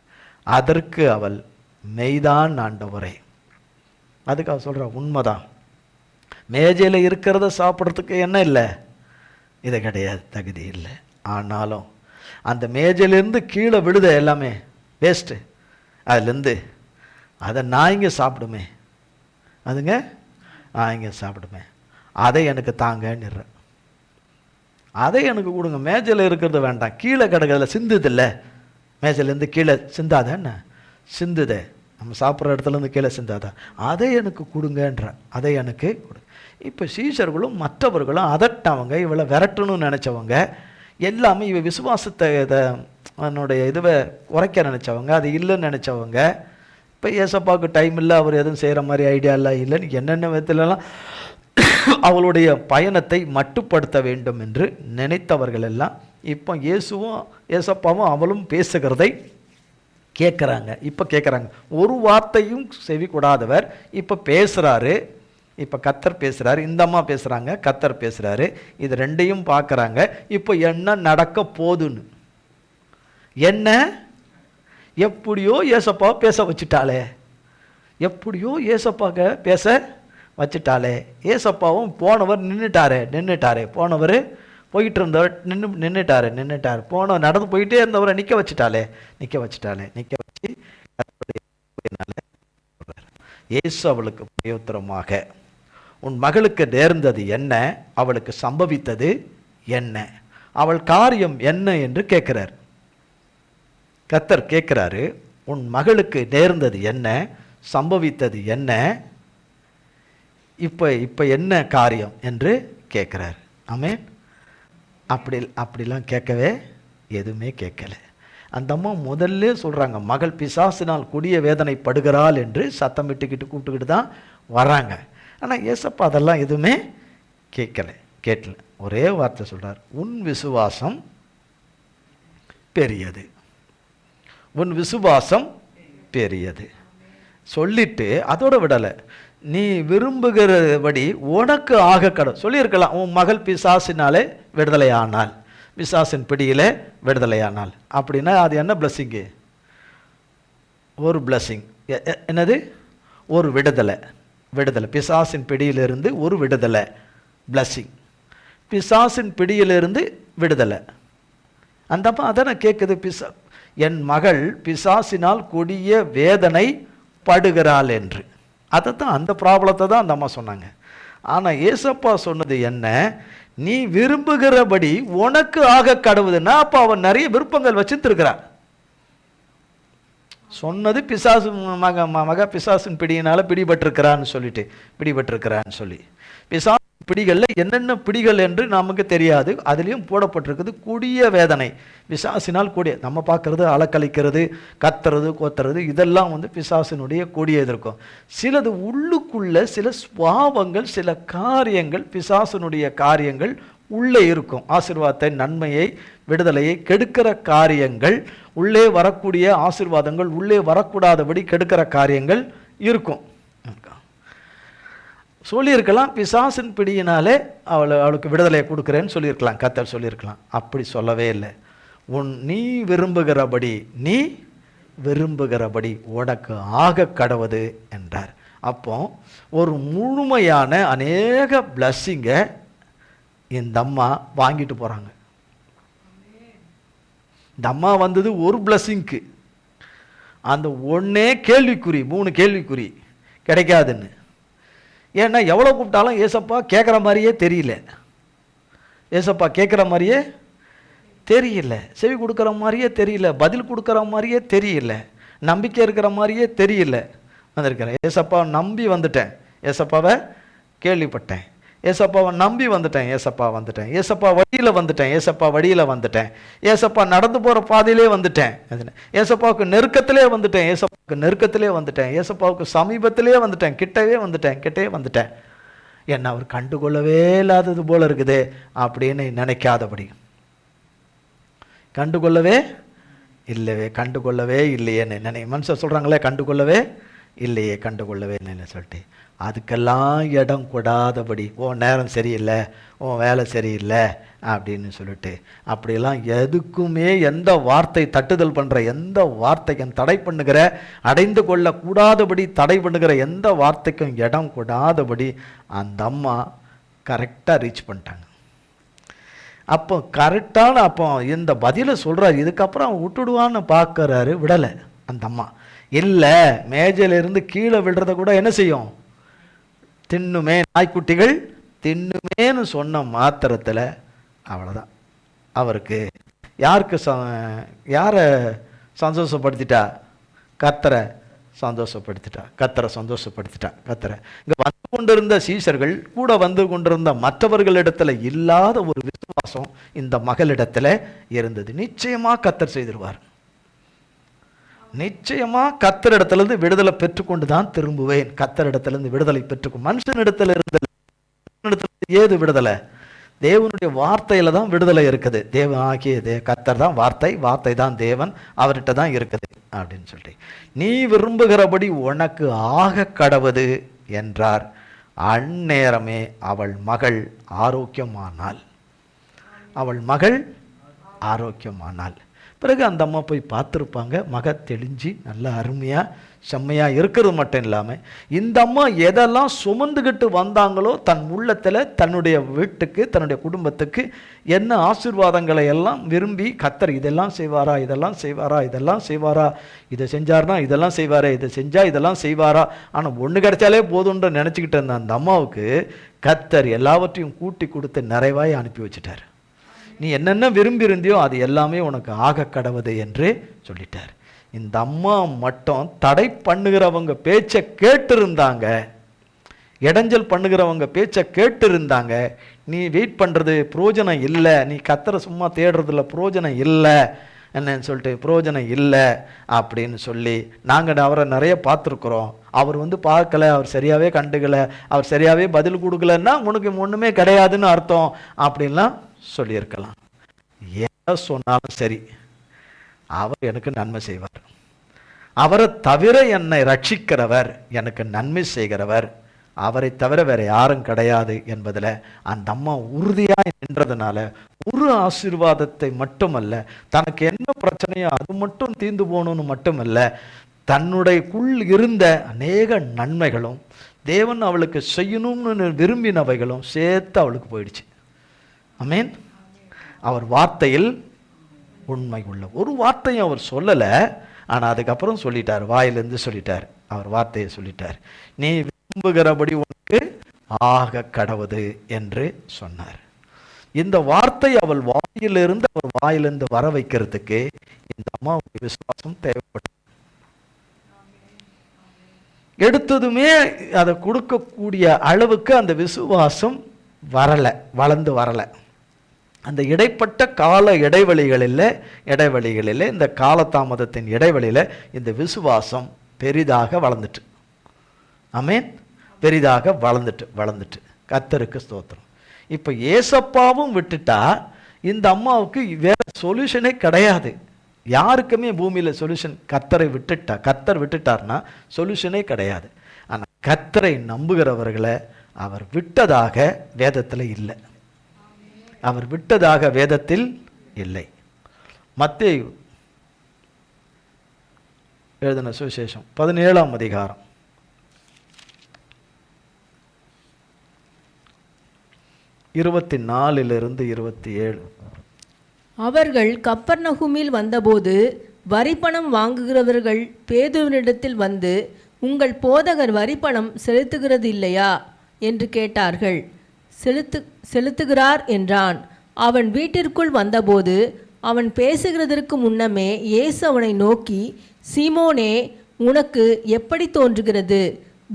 அதற்கு அவள், மெய்தான் ஆண்டவரே. அதுக்கு அவள் சொல்ற, உண்மைதான், மேஜையில் இருக்கிறத சாப்பிட்றதுக்கு என்ன இல்லை, இது கிடையாது, தகுதி இல்லை. ஆனாலும் அந்த மேஜையிலேருந்து கீழே விழுத எல்லாமே வேஸ்ட்டு, அதுலேருந்து அதை நாய்ங்க சாப்பிடுமே, அதுங்க நாய்ங்க சாப்பிடுமே, அதை எனக்கு தாங்கன்னு, அதை எனக்கு கொடுங்க. மேஜையில் இருக்கிறது வேண்டாம், கீழே கிடக்கிறதுல சிந்துதில்லை, மேஜையிலேருந்து கீழே சிந்தாத, என்ன சிந்துதே, நம்ம சாப்பிட்ற இடத்துலேருந்து கீழே சிந்தாதா, அதை எனக்கு கொடுங்கன்ற, அதை எனக்கு கொடு. இப்போ சீஷர்களும் மற்றவர்களும் அதட்டவங்க, இவளை விரட்டணும்னு நினச்சவங்க, எல்லாமே இவ விசுவாசத்தை அதனுடைய இதுவை குறைக்க நினச்சவங்க, அது இல்லைன்னு நினச்சவங்க. இப்போ ஏசப்பாவுக்கு டைம் இல்லை, அவர் எதுவும் செய்கிற மாதிரி ஐடியா இல்லைன்னு என்னென்ன விதத்துலலாம் அவளுடைய பயணத்தை மட்டுப்படுத்த வேண்டும் என்று நினைத்தவர்கள் எல்லாம் இப்போ ஏசப்பாவும் அவளும் பேசுகிறதை கேட்குறாங்க. இப்போ கேட்குறாங்க. ஒரு வார்த்தையும் செவி கூடாதவர் இப்போ பேசுகிறாரு. இப்போ கர்த்தர் பேசுகிறாரு, இந்த அம்மா பேசுகிறாங்க, கர்த்தர் பேசுகிறாரு. இது ரெண்டையும் பார்க்குறாங்க. இப்போ என்ன நடக்க போதுன்னு, என்ன எப்படியோ ஏசப்பா பேச வச்சுட்டாளே, எப்படியோ ஏசப்பாக்க பேச வச்சுட்டாளே. ஏசப்பாவும் போனவர் நின்றுட்டாரே, போனவர் போயிட்டு இருந்தவர் நின்றுட்டார், நடந்து போயிட்டே இருந்தவரை நிற்க வச்சுட்டாளே, நிற்க வச்சு இயேசு அவளுக்கு பிரயோத்திரமாக, உன் மகளுக்கு நேர்ந்தது என்ன, அவளுக்கு சம்பவித்தது என்ன, அவள் காரியம் என்ன என்று கேட்கிறார். கர்த்தர் கேட்கிறாரு, உன் மகளுக்கு நேர்ந்தது என்ன, சம்பவித்தது என்ன, இப்ப என்ன காரியம் என்று கேட்கிறார். ஆமென். அப்படிலாம் கேட்கவே எதுவுமே கேட்கல. அந்த அம்மா முதல்ல சொல்றாங்க, மகள் பிசாசினால் கொடிய வேதனைப்படுகிறாள் என்று சத்தம் விட்டுக்கிட்டு கூப்பிட்டுக்கிட்டு தான் வராங்க. ஆனால் ஏசப்பா அதெல்லாம் எதுவுமே கேட்கல. ஒரே வார்த்தை சொல்றார், உன் விசுவாசம் பெரியது, உன் விசுவாசம் பெரியது சொல்லிட்டு அதோட விடலை. நீ விரும்புகிறபடி உனக்கு ஆக கடும் சொல்லியிருக்கலாம். உன் மகள் பிசாசினாலே விடுதலையானால், பிசாசின் பிடியிலே விடுதலையானால் அப்படின்னா அது என்ன பிளஸ்ஸிங்கு? ஒரு பிளஸ்ஸிங். என்னது? ஒரு விடுதலை. பிசாசின் பிடியிலிருந்து ஒரு விடுதலை, பிளஸ்ஸிங். பிசாசின் பிடியிலிருந்து விடுதலை. அந்த அம்மா அதானே கேட்குது, என் மகள் பிசாசினால் கொடிய வேதனை படுகிறாள் என்று. அதை தான், அந்த ப்ராப்ளத்தை தான் அந்த அம்மா சொன்னாங்க. ஆனால் ஏசப்பா சொன்னது என்ன? நீ விரும்புகிறபடி உனக்கு ஆக கடவுதுன்னா அப்போ அவன் நிறைய விருப்பங்கள் வச்சுருக்கிறார். சொன்னது பிசாசு மக பிசாசின் பிடியினால பிடிபட்டிருக்கிறான்னு சொல்லி பிசாசு பிடிகளில் என்னென்ன பிடிகள் என்று நமக்கு தெரியாது. அதுலேயும் போடப்பட்டிருக்குது கொடிய வேதனை. பிசாசினால் கொடிய, நம்ம பார்க்கறது அலக்கழிக்கிறது, கத்துறது, கோத்துறது, இதெல்லாம் பிசாசினுடைய கொடிய இருக்கும். சிலது உள்ளுக்குள்ள சில சுவாவங்கள், சில காரியங்கள், பிசாசினுடைய காரியங்கள் உள்ளே இருக்கும். ஆசீர்வாதத்தை, நன்மையை, விடுதலையை கெடுக்கிற காரியங்கள், உள்ளே வரக்கூடிய ஆசீர்வாதங்கள் உள்ளே வரக்கூடாதபடி கெடுக்கிற காரியங்கள் இருக்கும். சொல்லியிருக்கலாம், பிசாசின் பிடியினாலே அவளுக்கு விடுதலையை கொடுக்குறேன்னு சொல்லியிருக்கலாம், கர்த்தர் சொல்லியிருக்கலாம். அப்படி சொல்லவே இல்லை. நீ விரும்புகிறபடி உனக்கு ஆக கடவுது என்றார். அப்போ ஒரு முழுமையான அநேக பிளஸ்ஸிங்கை இந்த அம்மா வாங்கிட்டு போகிறாங்க. இந்த அம்மா வந்தது ஒரு பிளஸ்ஸிங்க்கு. அந்த ஒன்றே கேள்விக்குறி, 3 கேள்விக்குறி கிடைக்காதுன்னு. ஏன்னா எவ்வளோ கூப்பிட்டாலும் ஏசப்பா கேட்குற மாதிரியே தெரியல, செவி கொடுக்குற மாதிரியே தெரியல, பதில் கொடுக்குற மாதிரியே தெரியல, நம்பிக்கை இருக்கிற மாதிரியே தெரியல. வந்திருக்கிறேன், ஏசப்பா நம்பி வந்துட்டேன், ஏசப்பாவை கேள்விப்பட்டேன், ஏசப்பாவை நம்பி வந்துட்டேன், ஏசப்பா வழியில் வந்துட்டேன், ஏசப்பா நடந்து போகிற பாதையிலே வந்துட்டேன், ஏசப்பாவுக்கு நெருக்கத்திலே வந்துட்டேன், ஏசப்பாவுக்கு சமீபத்திலே வந்துட்டேன், கிட்டே வந்துட்டேன். என்ன அவர் கண்டுகொள்ளவே இல்லாதது போல இருக்குது அப்படின்னு நினைக்காதபடி, கண்டுகொள்ளவே இல்லையேன்னு மனுஷன் சொல்கிறாங்களே, கண்டுகொள்ளவே இல்லைன்னு சொல்லிட்டு அதுக்கெல்லாம் இடம் கொடாதபடி, உன் நேரம் சரியில்லை, உன் வேலை சரியில்லை அப்படின்னு சொல்லிட்டு அப்படியெல்லாம் எதுக்குமே எந்த வார்த்தை தட்டுதல் பண்ணுற எந்த வார்த்தைக்கும் தடை பண்ணுகிற, அடைந்து கொள்ளக்கூடாதபடி தடை பண்ணுகிற எந்த வார்த்தைக்கும் இடம் கொடாதபடி அந்த அம்மா கரெக்டாக ரீச் பண்ணிட்டாங்க. அப்போ கரெக்டான அப்போ இந்த பதிலை சொல்கிறார். இதுக்கப்புறம் விட்டுடுவான்னு பார்க்குறாரு, விடலை அந்த அம்மா. இல்லை, மேஜையிலிருந்து கீழே விடுறத கூட என்ன செய்யும், தின்னுமே, நாய்க்குட்டிகள் தின்னுமேன்னு சொன்ன மாத்திரத்தில் அவ்வளோதான். அவருக்கு யாரை சந்தோஷப்படுத்திட்டா? கர்த்தரை சந்தோஷப்படுத்திட்டா. இங்கே வந்து கொண்டிருந்த சீஷர்கள் கூட வந்து கொண்டிருந்த மற்றவர்களிடத்துல இல்லாத ஒரு விசுவாசம் இந்த மகளிடத்துல இருந்தது. நிச்சயமாக கர்த்தர் செய்திருவார். நிச்சயமாக கர்த்தரிடத்திலிருந்து விடுதலை பெற்றுக்கொண்டு தான் திரும்புவேன். கர்த்தரிடத்திலிருந்து விடுதலை பெற்றுக்கொண்டு, மனுஷனிடத்தில் இருந்தது ஏது விடுதலை? தேவனுடைய வார்த்தையில தான் விடுதலை இருக்குது. தேவன் ஆகிய கர்த்தர் தான் வார்த்தை, வார்த்தை தான் தேவன், அவர்கிட்ட தான் இருக்குது அப்படின்னு சொல்லி, நீ விரும்புகிறபடி உனக்கு ஆக கடவுது என்றார். அந்நேரமே அவள் மகள் ஆரோக்கியமானாள். பிறகு அந்த அம்மா போய் பார்த்துருப்பாங்க, மக தெளிஞ்சு நல்லா அருமையாக செம்மையாக இருக்கிறது மட்டும் இல்லாமல், இந்த அம்மா எதெல்லாம் சுமந்துக்கிட்டு வந்தாங்களோ தன் உள்ளத்தில், தன்னுடைய வீட்டுக்கு, தன்னுடைய குடும்பத்துக்கு என்ன ஆசீர்வாதங்களை எல்லாம் விரும்பி, கர்த்தர் இதெல்லாம் செய்வாரா, இதை செஞ்சார்னா இதெல்லாம் செய்வாரே, இதை செஞ்சால் இதெல்லாம் செய்வாரா, ஆனால் ஒன்று கிடைச்சாலே போதுன்ற நினச்சிக்கிட்டு இருந்த அந்த அம்மாவுக்கு கர்த்தர் எல்லாவற்றையும் கூட்டி கொடுத்து நிறைவாய் அனுப்பி வச்சுட்டார். நீ என்னென்ன விரும்பி இருந்தியோ அது எல்லாமே உனக்கு ஆக கடவுது என்று சொல்லிட்டார். இந்த அம்மா மட்டும் தடை பண்ணுகிறவங்க பேச்சை கேட்டிருந்தாங்க, இடைஞ்சல் பண்ணுகிறவங்க பேச்சை கேட்டிருந்தாங்க. நீ வெயிட் பண்ணுறது பிரயோஜனம் இல்லை, நீ கர்த்தரை சும்மா தேடுறதுல பிரயோஜனம் இல்லை என்னன்னு சொல்லிட்டு, பிரயோஜனம் இல்லை அப்படின்னு சொல்லி, நாங்கள் அவரை நிறைய பார்த்துருக்குறோம், அவர் பார்க்கல, அவர் சரியாகவே கண்டுக்கலை, அவர் சரியாகவே பதில் கொடுக்கலன்னா உனக்கு ஒன்றுமே கிடையாதுன்னு அர்த்தம் அப்படின்லாம் சொல்லியிருக்கலாம். எதை சொன்னாலும் சரி, அவர் எனக்கு நன்மை செய்வார், அவரை தவிர என்னை ரட்சிக்கிறவர், எனக்கு நன்மை செய்கிறவர், அவரை தவிர வேற யாரும் கிடையாது என்பதில் அந்த அம்மா உறுதியாக நின்றதுனால ஒரு ஆசீர்வாதத்தை மட்டுமல்ல, தனக்கு என்ன பிரச்சனையோ அது மட்டும் தீர்ந்து போகணும்னு மட்டுமல்ல, தன்னுடையக்குள் இருந்த அநேக நன்மைகளும் தேவன் அவளுக்கு செய்யணும்னு விரும்பினவைகளும் சேர்த்து அவளுக்கு போயிடுச்சு. ஆமென். அவர் வார்த்தையில் உண்மை உள்ள ஒரு வார்த்தையும் அவர் சொல்லலை, ஆனால் அதுக்கப்புறம் சொல்லிட்டார், வாயிலிருந்து சொல்லிட்டார், அவர் வார்த்தையை சொல்லிட்டார். நீ விரும்புகிறபடி உனக்கு ஆக கடவுது என்று சொன்னார். இந்த வார்த்தை அவள் வாயிலிருந்து அவர் வாயிலிருந்து வர வைக்கிறதுக்கு இந்த அம்மாவுக்கு விசுவாசம் தேவைப்படும். எடுத்ததுமே அதை கொடுக்கக்கூடிய அளவுக்கு அந்த விசுவாசம் வளர்ந்து வரல. அந்த இடைப்பட்ட கால இடைவெளிகளில் இந்த காலதாமதத்தின் இடைவெளியில் இந்த விசுவாசம் பெரிதாக வளர்ந்துட்டு, ஆமென், பெரிதாக வளர்ந்துட்டு. கர்த்தருக்கு ஸ்தோத்திரம். இப்போ ஏசப்பாவும் விட்டுட்டா இந்த அம்மாவுக்கு வேற சொல்யூஷனே கிடையாது. யாருக்குமே பூமியில் சொல்யூஷன் கர்த்தர் விட்டுட்டார்னா சொல்யூஷனே கிடையாது. ஆனால் கர்த்தரை நம்புகிறவர்களை அவர் விட்டதாக வேதத்தில் இல்லை. அவர் விட்டதாக வேதத்தில் இல்லை. மத்தேயு எழுதின சுவிசேஷம் 17ஆம் அதிகாரம் 24-27. அவர்கள் கப்பர்நகூமில் வந்தபோது வரிப்பணம் வாங்குகிறவர்கள் பேதுருவினிடத்தில் வந்து, உங்கள் போதகர் வரிப்பணம் செலுத்துகிறது இல்லையா என்று கேட்டார்கள். செலுத்துகிறார் என்றான். அவன் வீட்டிற்குள் வந்தபோது அவன் பேசுகிறதற்கு முன்னமே இயேசு அவனை நோக்கி, சீமோனே, உனக்கு எப்படி தோன்றுகிறது?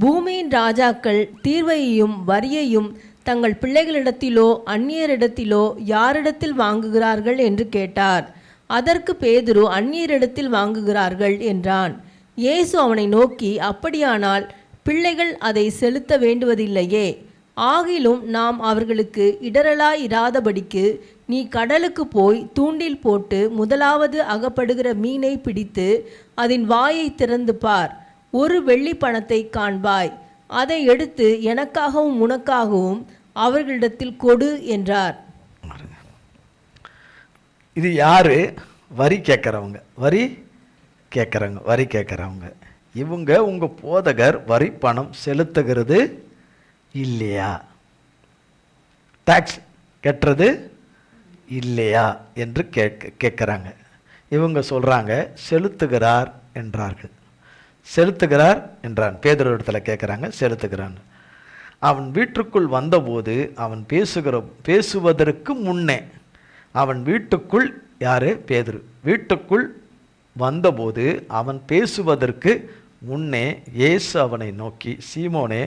பூமியின் ராஜாக்கள் தீர்வையையும் வரியையும் தங்கள் பிள்ளைகளிடத்திலோ அந்நியரிடத்திலோ யாரிடத்தில் வாங்குகிறார்கள் என்று கேட்டார். அதற்கு பேதுரு, அந்நியரிடத்தில் வாங்குகிறார்கள் என்றான். இயேசு அவனை நோக்கி, அப்படியானால் பிள்ளைகள் அதை செலுத்த வேண்டுவதில்லையே. ஆகிலும் நாம் அவர்களுக்கு இடரலாயிராதபடிக்கு நீ கடலுக்கு போய் தூண்டில் போட்டு முதலாவது அகப்படுகிற மீனை பிடித்து அதன் வாயை திறந்து பார். ஒரு வெள்ளி பணத்தை காண்பாய். அதை எடுத்து எனக்காகவும் உனக்காகவும் அவர்களிடத்தில் கொடு என்றார். இது யாரு? வரி கேட்குறவங்க. இவங்க உங்க போதகர் வரி பணம் செலுத்துகிறது இல்லையா, டாக்ஸ் கட்டுறது இல்லையா என்று கேட்குறாங்க. இவங்க சொல்றாங்க செலுத்துகிறார் என்றான். பேதுரு இடத்துல கேட்குறாங்க, செலுத்துகிறான். அவன் வீட்டுக்குள் வந்தபோது அவன் பேசுவதற்கு முன்னே, அவன் வீட்டுக்குள் யாரு? பேதுரு வீட்டுக்குள் வந்தபோது அவன் பேசுவதற்கு முன்னே இயேசு அவனை நோக்கி, சீமோனே,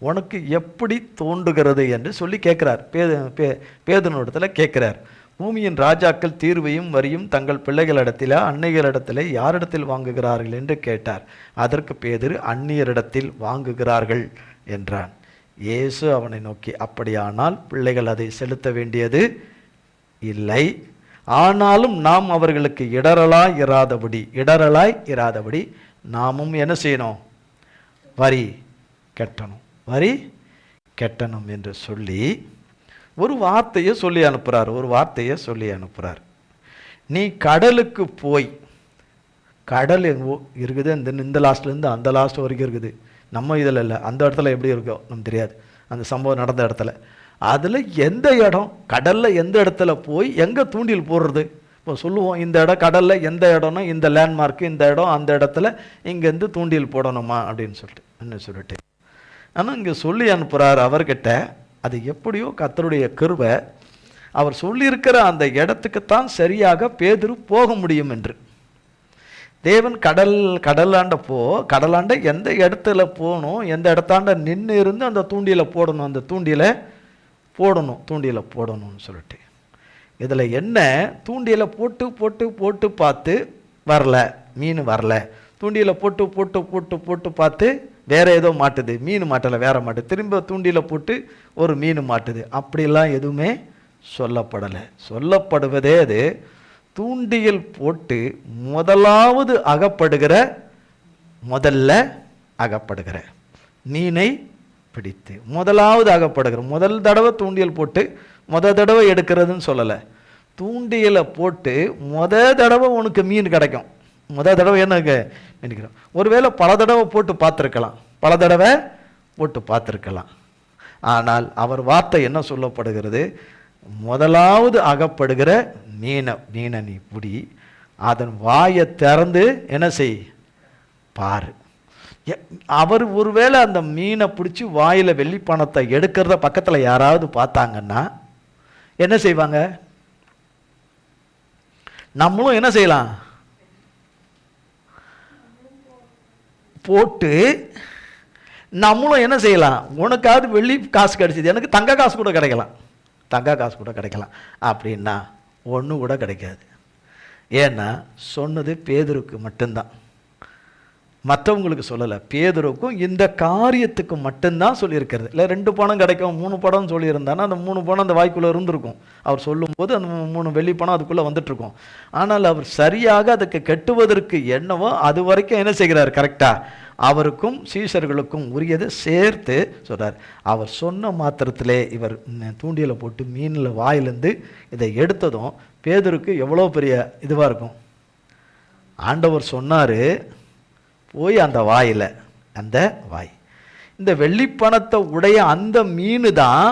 உனக்கு எப்படி தோன்றுகிறது என்று சொல்லி கேட்கிறார். பேதுருவிடத்தில் கேட்கிறார். பூமியின் ராஜாக்கள் தீர்வையும் வரியும் தங்கள் பிள்ளைகளிடத்தில் அன்னையரிடத்தில் யாரிடத்தில் வாங்குகிறார்கள் என்று கேட்டார். அதற்கு பேதுரு, அந்நியரிடத்தில் வாங்குகிறார்கள் என்றான். இயேசு அவனை நோக்கி, அப்படியானால் பிள்ளைகள் அதை செலுத்த வேண்டியது இல்லை. ஆனாலும் நாம் அவர்களுக்கு இடரலாய் இராதபடி நாமும் என்ன செய்யணும்? வரி கட்டணும் என்று சொல்லி ஒரு வார்த்தையை சொல்லி அனுப்புறார். நீ கடலுக்கு போய், கடல் இருக்குது, இந்த லாஸ்ட்லேருந்து அந்த லாஸ்ட் வரைக்கும் இருக்குது. நம்ம இதில் இல்லை, அந்த இடத்துல எப்படி இருக்கோ நமக்கு தெரியாது. அந்த சம்பவம் நடந்த இடத்துல அதில் எந்த இடம், கடலில் எந்த இடத்துல போய் எங்கே தூண்டில் போடுறது? இப்போ சொல்லுவோம், இந்த இடம் கடலில் எந்த இடம்னா இந்த லேண்ட்மார்க்கு, இந்த இடம், அந்த இடத்துல இங்கேருந்து தூண்டில் போடணுமா அப்படின்னு சொல்லிட்டு ஆனால் இங்கே சொல்லி அனுப்புகிறார் அவர்கிட்ட. அது எப்படியோ கர்த்தருடைய கிருபை, அவர் சொல்லியிருக்கிற அந்த இடத்துக்குத்தான் சரியாக பேதுரு போக முடியும் என்று. தேவன் கடலாண்ட எந்த இடத்துல போகணும், எந்த இடத்தாண்ட நின்று இருந்து அந்த தூண்டியில் போடணும்னு சொல்லிட்டு, இதில் என்ன, தூண்டியில் போட்டு பார்த்து வரல, மீன் வரல. தூண்டியில் போட்டு பார்த்து வேற ஏதோ மாட்டுது, மீன் மாட்டலை, வேற மாட்டுது. திரும்ப தூண்டியில் போட்டு ஒரு மீன் மாட்டுது. அப்படிலாம் எதுவுமே சொல்லப்படுவதே அது தூண்டியில் போட்டு முதல்ல அகப்படுகிற மீனை பிடித்து முதல் தடவை தூண்டியல் போட்டு தடவை எடுக்கிறதுன்னு சொல்லலை. தூண்டியலை போட்டு தடவை உனக்கு மீன் கிடைக்கும். தடவை எனக்கு நினைக்கிறோம், ஒருவேளை பல தடவை போட்டு பார்த்துருக்கலாம். ஆனால் அவர் வார்த்தை என்ன சொல்லப்படுகிறது? முதலாவது அகப்படுகிற மீனை நீ பிடி, அதன் வாயை திறந்து என்ன செய்? பாரு. அவர் ஒருவேளை அந்த மீனை பிடிச்சி வாயில் வெள்ளி பணத்தை எடுக்கிறத பக்கத்தில் யாராவது பார்த்தாங்கன்னா என்ன செய்வாங்க? நம்மளும் என்ன செய்யலாம்? போட்டு நம்மளும் என்ன செய்யலாம்? உனக்காவது வெள்ளி காசு கிடைச்சிது, எனக்கு தங்க காசு கூட கிடைக்கலாம், தங்க காசு கூட கிடைக்கலாம் அப்படின்னா ஒன்று கூட கிடைக்காது. ஏன்னா சொன்னது பேதுருக்கு மட்டும்தான், மற்றவங்களுக்கு சொல்லலை. பேதுருக்கும் இந்த காரியத்துக்கு மட்டும்தான் சொல்லியிருக்கிறது. இல்லை 2 பணம் கிடைக்கும் 3 பணம் சொல்லியிருந்தானா அந்த 3 பணம் அந்த வாய்க்குள்ளே இருந்திருக்கும். அவர் சொல்லும்போது அந்த 3 வெள்ளி பணம் அதுக்குள்ளே வந்துட்டுருக்கும். ஆனால் அவர் சரியாக அதுக்கு கட்டுவதற்கு என்னவோ அது வரைக்கும் என்ன செய்கிறார்? கரெக்டாக அவருக்கும் சீஷர்களுக்கும் உரியதை சேர்த்து சொல்கிறார். அவர் சொன்ன மாத்திரத்திலே இவர் தூண்டியலை போட்டு மீனில் வாயிலேருந்து இதை எடுத்ததும் பேதுருக்கு எவ்வளோ பெரிய இதுவாக இருக்கும். ஆண்டவர் சொன்னார், போய் அந்த வாயில், அந்த வாய், இந்த வெள்ளிப்பணத்தை உடைய அந்த மீன் தான்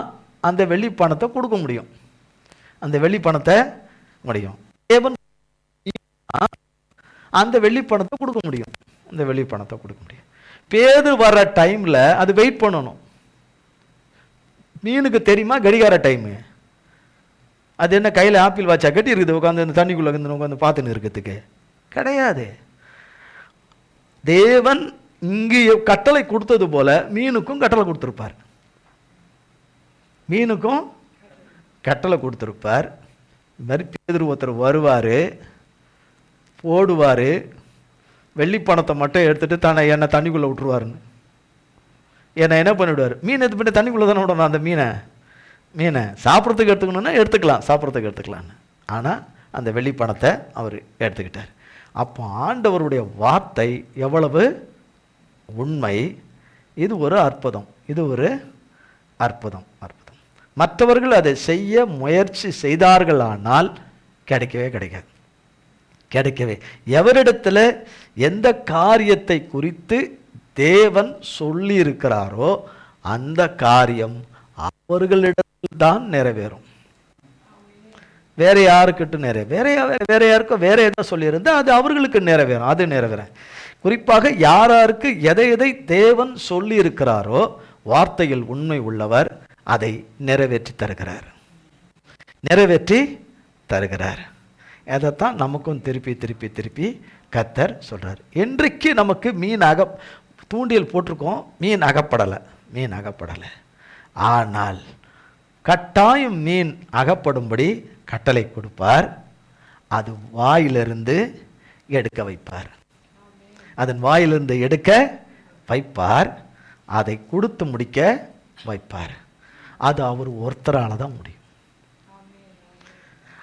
அந்த வெள்ளிப்பணத்தை கொடுக்க முடியும். அந்த வெள்ளிப்பணத்தை முடியும் தேவன் அந்த வெள்ளிப்பணத்தை கொடுக்க முடியும். அந்த வெள்ளிப்பணத்தை கொடுக்க முடியும். பேதுரு வர்ற டைமில் அது வெயிட் பண்ணணும். மீனுக்கு தெரியுமா கடிகார டைமு? அது என்ன கையில் ஆப்பிள் வாட்சா கட்டி இருக்குது உட்காந்து அந்த தண்ணிக்குள்ளே உட்காந்து பார்த்துன்னு இருக்கிறதுக்கு? கிடையாது. தேவன் இங்கு கட்டளை கொடுத்தது போல மீனுக்கும் கட்டளை கொடுத்துருப்பார். மீனுக்கும் கட்டளை கொடுத்துருப்பார். இது மாதிரி பேதுரு ஒருத்தர் வருவார், போடுவார், வெள்ளிப்பணத்தை மட்டும் எடுத்துகிட்டு என்னை தண்ணிக்குள்ளே விட்டுருவாருன்னு. என்னை என்ன பண்ணிவிடுவார்? மீன் எடுத்து பண்ணி தண்ணிக்குள்ளே தானே விடணும். அந்த மீனை சாப்பிட்றதுக்கு எடுத்துக்கணுன்னா எடுத்துக்கலாம், சாப்பிட்றதுக்கு எடுத்துக்கலான்னு. ஆனால் அந்த வெள்ளிப்பணத்தை அவர் எடுத்துக்கிட்டார். அப்போ ஆண்டவருடைய வார்த்தை எவ்வளவு உண்மை! இது ஒரு அற்புதம், இது ஒரு அற்புதம். மற்றவர்கள் அதை செய்ய முயற்சி செய்தார்களானால் கிடைக்கவே எவரிடத்தில் எந்த காரியத்தை குறித்து தேவன் சொல்லி இருக்கிறாரோ அந்த காரியம் அவர்களிடத்தில் தான் நிறைவேறும். வேற யாருக்கிட்ட வேற யாருக்கோ வேற எதை சொல்லியிருந்தா அது அவர்களுக்கு நிறைவேறும். அது நிறைவேற குறிப்பாக யாராருக்கு எதை தேவன் சொல்லி இருக்கிறாரோ வார்த்தையில் உண்மை உள்ளவர் அதை நிறைவேற்றி தருகிறார். அதைத்தான் நமக்கும் திருப்பி கர்த்தர் சொல்றார். இன்றைக்கு நமக்கு தூண்டியல் போட்டிருக்கோம், மீன் அகப்படலை. ஆனால் கட்டாயம் மீன் அகப்படும்படி கட்டளை கொடுப்பார். அது வாயிலிருந்து எடுக்க வைப்பார். அதன் வாயிலிருந்து எடுக்க வைப்பார். அதை கொடுத்து முடிக்க வைப்பார். அது அவர் ஒருத்தரால தான் முடியும்.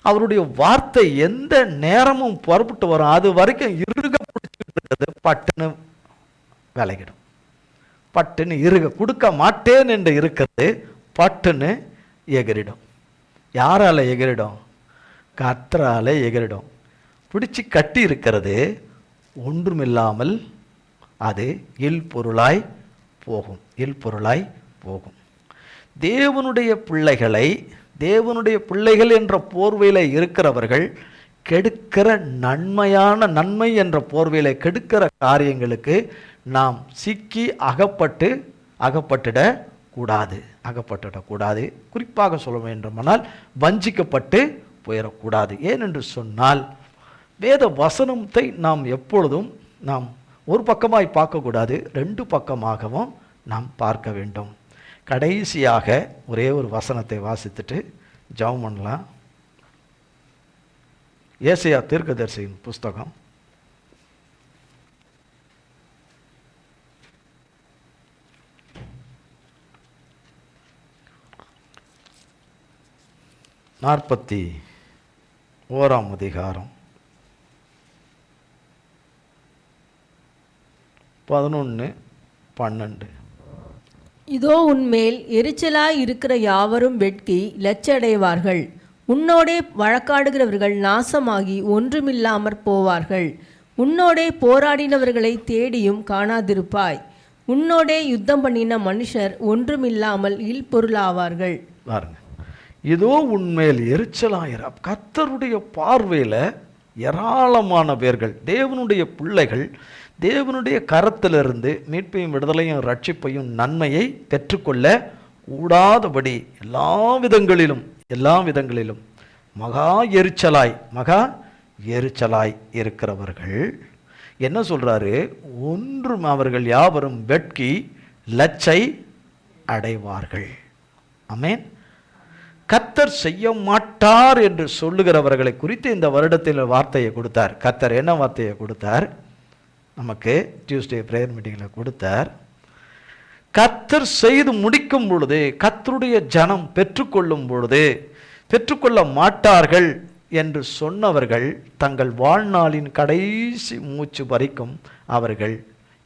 அவருடைய வார்த்தை எந்த நேரமும் புறப்பட்டு வரும். அது வரைக்கும் இறுக பிடிச்சிட்டு இருக்கிறது பட்டுன்னு விலகிடும். பட்டுன்னு இறுக கொடுக்க மாட்டேன் என்று இருக்கிறது பட்டுன்னு எகிரிடும். யாரால எகிரிடும்? கர்த்தரால எகிரிடும். பிடிச்சி கட்டி இருக்கிறது ஒன்றுமில்லாமல் அது இல்பொருளாய் போகும். தேவனுடைய பிள்ளைகள் என்ற போர்வையில் இருக்கிறவர்கள் கெடுக்கிற நன்மை என்ற போர்வையில் கெடுக்கிற காரியங்களுக்கு நாம் சிக்கி அகப்பட்டுடக்கூடாது. குறிப்பாக சொல்ல வேண்டுமானால் வஞ்சிக்கப்பட்டு போயிடக்கூடாது. ஏனென்று சொன்னால் வேத வசனத்தை நாம் எப்பொழுதும் நாம் ஒரு பக்கமாய் பார்க்கக்கூடாது, 2 பக்கமாகவும் நாம் பார்க்க வேண்டும். கடைசியாக ஒரே ஒரு வசனத்தை வாசித்துட்டு ஜெபம் பண்ணலாம். ஏசாயா தீர்க்கதரிசியின் புஸ்தகம் 41 அதிகாரம் 11, 12. இதோ உன்மேல் எரிச்சலாய் இருக்கிற யாவரும் வெட்கி லட்சடைவார்கள். உன்னோடே வழக்காடுகிறவர்கள் நாசமாகி ஒன்றுமில்லாமற் போவார்கள். உன்னோடே போராடினவர்களை தேடியும் காணாதிருப்பாய். உன்னோடே யுத்தம் பண்ணின மனுஷர் ஒன்றுமில்லாமல் இல்பொருளாவார்கள். பாருங்க, இதோ உன்மேல் எரிச்சலாயிர. கர்த்தருடைய பார்வையில் ஏராளமான பேர்கள், தேவனுடைய பிள்ளைகள், தேவனுடைய கரத்திலிருந்து மீட்பையும் விடுதலையும் ரட்சிப்பையும் நன்மையை பெற்றுக்கொள்ள கூடாதபடி எல்லா விதங்களிலும் மகா எரிச்சலாய் இருக்கிறவர்கள் என்ன சொல்றாரு? ஒன்றும் அவர்கள் யாவரும் வெட்கி லச்சை அடைவார்கள். ஆமென். கர்த்தர் செய்ய மாட்டார் என்று சொல்லுகிறவர்களை குறித்து இந்த வருடத்தில் வார்த்தையை கொடுத்தார். கர்த்தர் என்ன வார்த்தையை கொடுத்தார்? நமக்கு டியூஸ்டே பிரேயர் மீட்டிங்கில் கொடுத்தார். கர்த்தர் செய்து முடிக்கும் பொழுது, கர்த்தருடைய ஜனம் பெற்றுக்கொள்ளும் பொழுது பெற்றுக்கொள்ள மாட்டார்கள் என்று சொன்னவர்கள் தங்கள் வாழ்நாளின் கடைசி மூச்சு வரைக்கும் அவர்கள்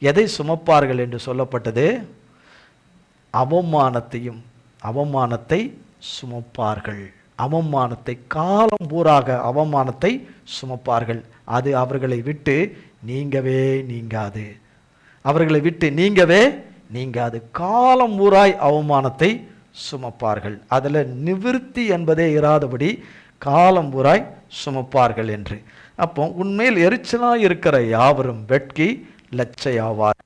எதை சுமப்பார்கள் என்று சொல்லப்பட்டது? அவமானத்தை சுமப்பார்கள். அவமானத்தை, காலம் பூராக அவமானத்தை சுமப்பார்கள். அது அவர்களை விட்டு நீங்கவே நீங்காது. காலம் பூராய் அவமானத்தை சுமப்பார்கள். அதில் நிவிருத்தி என்பதே இராதபடி காலம் பூராய் சுமப்பார்கள் என்று. அப்போ உண்மையில் எரிச்சலாய் இருக்கிற யாவரும் வெட்கி லச்சையாவார்.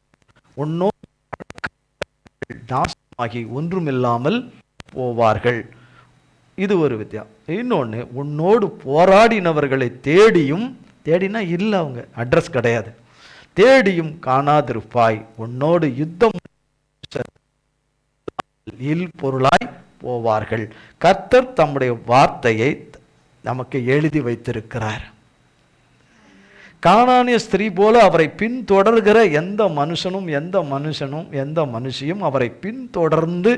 நாசமாகி ஒன்றுமில்லாமல் போவார்கள். இது ஒரு வித்தியாசம். இன்னொன்று, உன்னோடு போராடினவர்களை தேடினா இல்லை, அவங்க அட்ரஸ் கிடையாது, தேடியும் காணாதிருப்பாய். உன்னோடு யுத்தம் பொருளாய் போவார்கள். கர்த்தர் தம்முடைய வார்த்தையை நமக்கு எழுதி வைத்திருக்கிறார். கானானிய ஸ்திரீ போல அவரை பின்தொடர்கிற எந்த மனுஷியும் அவரை பின்தொடர்ந்து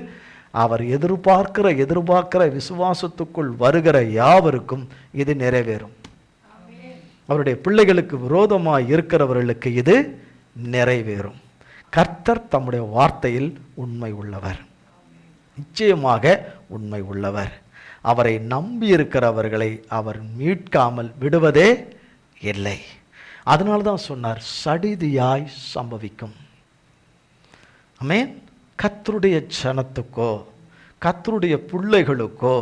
அவர் எதிர்பார்க்கிற விசுவாசத்துக்குள் வருகிற யாவருக்கும் இது நிறைவேறும். அவருடைய பிள்ளைகளுக்கு விரோதமாய் இருக்கிறவர்களுக்கு இது நிறைவேறும். கர்த்தர் தம்முடைய வார்த்தையில் உண்மை உள்ளவர், நிச்சயமாக உண்மை உள்ளவர். அவரை நம்பி இருக்கிறவர்களை அவர் மீட்காமல் விடுவதே இல்லை. அதனால்தான் சொன்னார், சடிதியாய் சம்பவிக்கும். ஆமென். கர்த்தருடைய ஜனத்துக்கோ கர்த்தருடைய பிள்ளைகளுக்கோ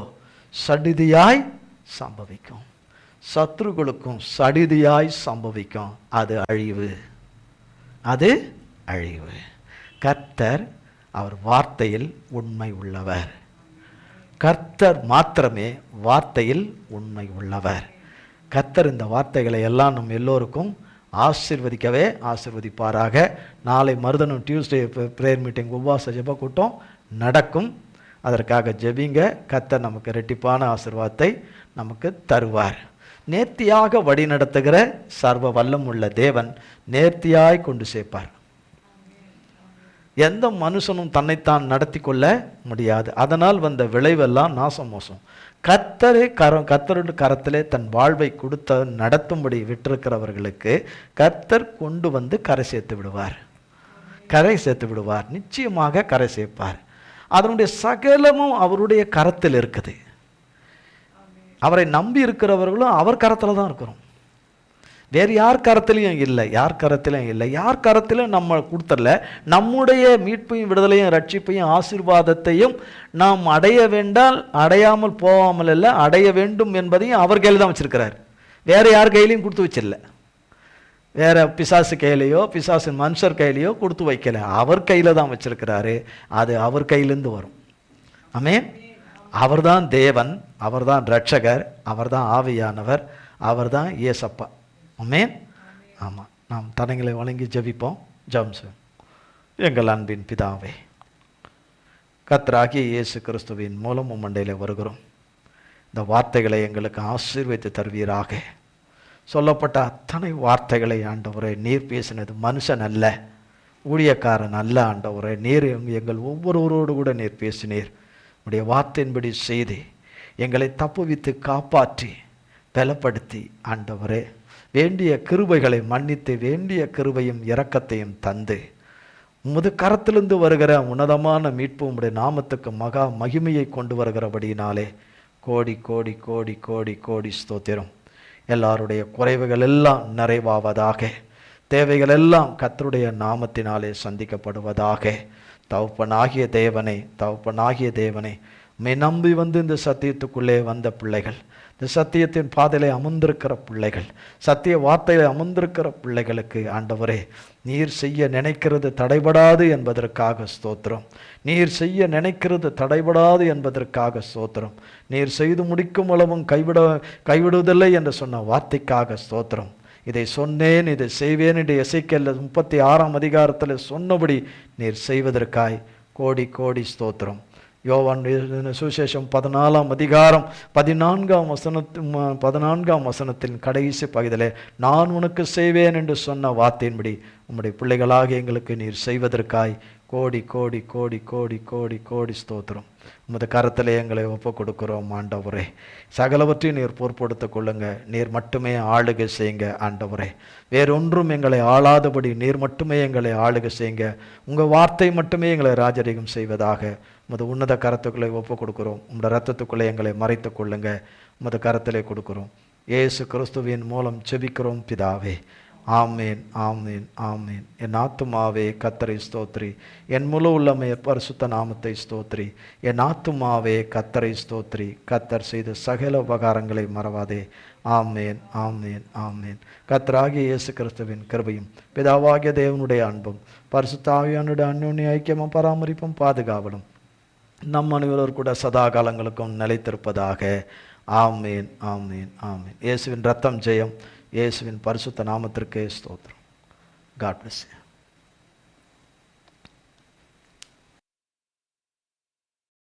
சடிதியாய் சம்பவிக்கும். சத்துருக்களுக்கும் சடிதியாய் சம்பவிக்கும். அது அழிவு. கர்த்தர் அவர் வார்த்தையில் உண்மை உள்ளவர். கர்த்தர் மாத்திரமே வார்த்தையில் உண்மை உள்ளவர். கர்த்தர் இந்த வார்த்தைகளை எல்லாம் நம் எல்லோருக்கும் ஆசீர்வதிப்பாராக. நாளை மறுதினம் டியூஸ்டே பிரேயர் மீட்டிங் உபவாச ஜெப கூட்டம் நடக்கும். அதற்காக ஜெபிங்க. கர்த்தர் நமக்கு இரட்டிப்பான ஆசீர்வாதத்தை நமக்கு தருவார். நேர்த்தியாக வழி நடத்துகிற சர்வ வல்லம் உள்ள தேவன் நேர்த்தியாய் கொண்டு சேர்ப்பார். எந்த மனுஷனும் தன்னைத்தான் நடத்தி கொள்ள முடியாது. அதனால் வந்த விளைவெல்லாம் நாசமோசம். கர்த்தருடைய கரத்திலே தன் வாழ்வை கொடுத்த நடத்தும்படி விட்டிருக்கிறவர்களுக்கு கர்த்தர் கொண்டு வந்து கரை சேர்த்து விடுவார். நிச்சயமாக கரை சேர்ப்பார். அதனுடைய சகலமும் அவருடைய கரத்தில் இருக்குது. அவரை நம்பி இருக்கிறவர்களும் அவர் கரத்தில் தான் இருக்கிறோம். வேறு யார் கரத்திலையும் இல்லை. யார் கரத்திலும் நம்ம கொடுத்துடல. நம்முடைய மீட்பையும் விடுதலையும் ரட்சிப்பையும் ஆசீர்வாதத்தையும் நாம் அடைய வேண்டால் அடையாமல் போகாமல் இல்லை, அடைய வேண்டும் என்பதையும் அவர் கையில் தான் வச்சிருக்கிறார். வேறு யார் கையிலையும் கொடுத்து வச்சிடல. வேற பிசாசு கையிலையோ பிசாசின் மனுஷர் கையிலையோ கொடுத்து வைக்கல. அவர் கையில் தான் வச்சிருக்கிறாரு. அது அவர் கையிலேருந்து வரும். ஆமென். அவர்தான் தேவன், அவர்தான் இரட்சகர், அவர்தான் ஆவியானவர், அவர்தான் இயேசப்பா. ஆமென். ஆமாம். நாம் தனங்களை வழங்கி ஜெபிப்போம். ஜெபம். எங்கள் அன்பின் பிதாவே, கர்த்தராகிய இயேசு கிறிஸ்துவின் மூலம் மண்டையில் வருகிறோம். இந்த வார்த்தைகளை எங்களுக்கு ஆசீர்வதித்து தருவீராக. சொல்லப்பட்ட அத்தனை வார்த்தைகளை ஆண்டவரே, நீர் பேசினது மனுஷன் அல்ல, ஊழியக்காரன் அல்ல. ஆண்டவரே, நீர் எங்கள் ஒவ்வொருவரோடு கூட நீர் பேசினீர். உடைய வார்த்தையின்படி செய்து எங்களை தப்புவித்து காப்பாற்றி பலப்படுத்தி ஆண்டவரே, வேண்டிய கிருபைகளை மன்னித்து வேண்டிய கிருபையும் இரக்கத்தையும் தந்து உமது கரத்திலிருந்து வருகிற உன்னதமான மீட்பு உம்முடைய நாமத்துக்கு மகா மகிமையை கொண்டு வருகிறபடியினாலே கோடி கோடி கோடி கோடி கோடி ஸ்தோத்திரம். எல்லாருடைய குறைவுகள் எல்லாம் நிறைவாவதாக, தேவைகள் எல்லாம் கர்த்தருடைய நாமத்தினாலே சந்திக்கப்படுவதாக. தகப்பனாகிய தேவனே உம்மை நம்பி வந்து இந்த சத்தியத்துக்குள்ளே வந்த பிள்ளைகள், இந்த சத்தியத்தின் பாதையிலே அமர்ந்திருக்கிற பிள்ளைகள், சத்திய வார்த்தையிலே அமர்ந்திருக்கிற பிள்ளைகளுக்கு ஆண்டவரே நீர் செய்ய நினைக்கிறது தடைபடாது என்பதற்காக ஸ்தோத்திரம். நீர் செய்ய நினைக்கிறது தடைபடாது என்பதற்காக ஸ்தோத்திரம். நீர் செய்து முடிக்கும் அளவும் கைவிடுவதில்லை என்று சொன்ன வார்த்தைக்காக ஸ்தோத்திரம். இதை சொன்னேன், இதை செய்வேன் என்று எசேக்கியேல் 36ஆம் அதிகாரத்தில் சொன்னபடி நீர் செய்வதற்காய் கோடி கோடி ஸ்தோத்திரம். யோவான் சுவிசேஷம் 14ஆம் அதிகாரம் 14ஆம் வசனத்தின் கடைசி பகுதியிலே நான் உனக்கு செய்வேன் என்று சொன்ன வார்த்தையின்படி உம்முடைய பிள்ளைகளாக எங்களுக்கு நீர் செய்வதற்காய் கோடி கோடி கோடி கோடி கோடி கோடி ஸ்தோத்திரம். உமது கரத்திலே எங்களை ஒப்பு கொடுக்கிறோம் ஆண்டவரே. சகலவற்றையும் நீர் பொறுப்படுத்திக் கொள்ளுங்க. நீர் மட்டுமே ஆளுகை செய்யுங்க ஆண்டவரே. வேறொன்றும் எங்களை ஆளாதபடி நீர் மட்டுமே எங்களை ஆளுகை செய்யுங்க. உங்கள் வார்த்தை மட்டுமே எங்களை ராஜரீகம் செய்வதாக உமது உன்னத கரத்துக்களை ஒப்பு கொடுக்கிறோம். உங்களோட ரத்தத்துக்குள்ளே எங்களை மறைத்து கொள்ளுங்க. உமது கரத்திலே கொடுக்கிறோம். இயேசு கிறிஸ்துவின் மூலம் செபிக்கிறோம் பிதாவே. ஆமேன் ஆமேன் ஆமேன். என் ஆத்துமாவே கர்த்தரை ஸ்தோத்ரி, என் முழு உள்ளமே பரிசுத்த நாமத்தை ஸ்தோத்ரி. என் ஆத்துமாவே கர்த்தரை ஸ்தோத்ரி, கர்த்தர் செய்த சகல உபகாரங்களை மறவாதே. ஆமேன் ஆமேன் ஆமேன். கர்த்தராகிய இயேசு கிறிஸ்துவின் கிருபையும் பிதாவாகிய தேவனுடைய அன்பும் பரிசுத்த ஆவியானுடைய அந்யோன்ய ஐக்கியமும் பராமரிப்பும் பாதுகாவலும் நம் அனைவரோடு கூட சதா காலங்களுக்கும் நிலைத்திருப்பதாக. ஆமேன் ஆமேன் ஆமேன். இயேசுவின் ரத்தம் ஜெயம். இயேசுவின் பரிசுத்த நாமத்திற்கே ஸ்தோத்திரம். God bless you.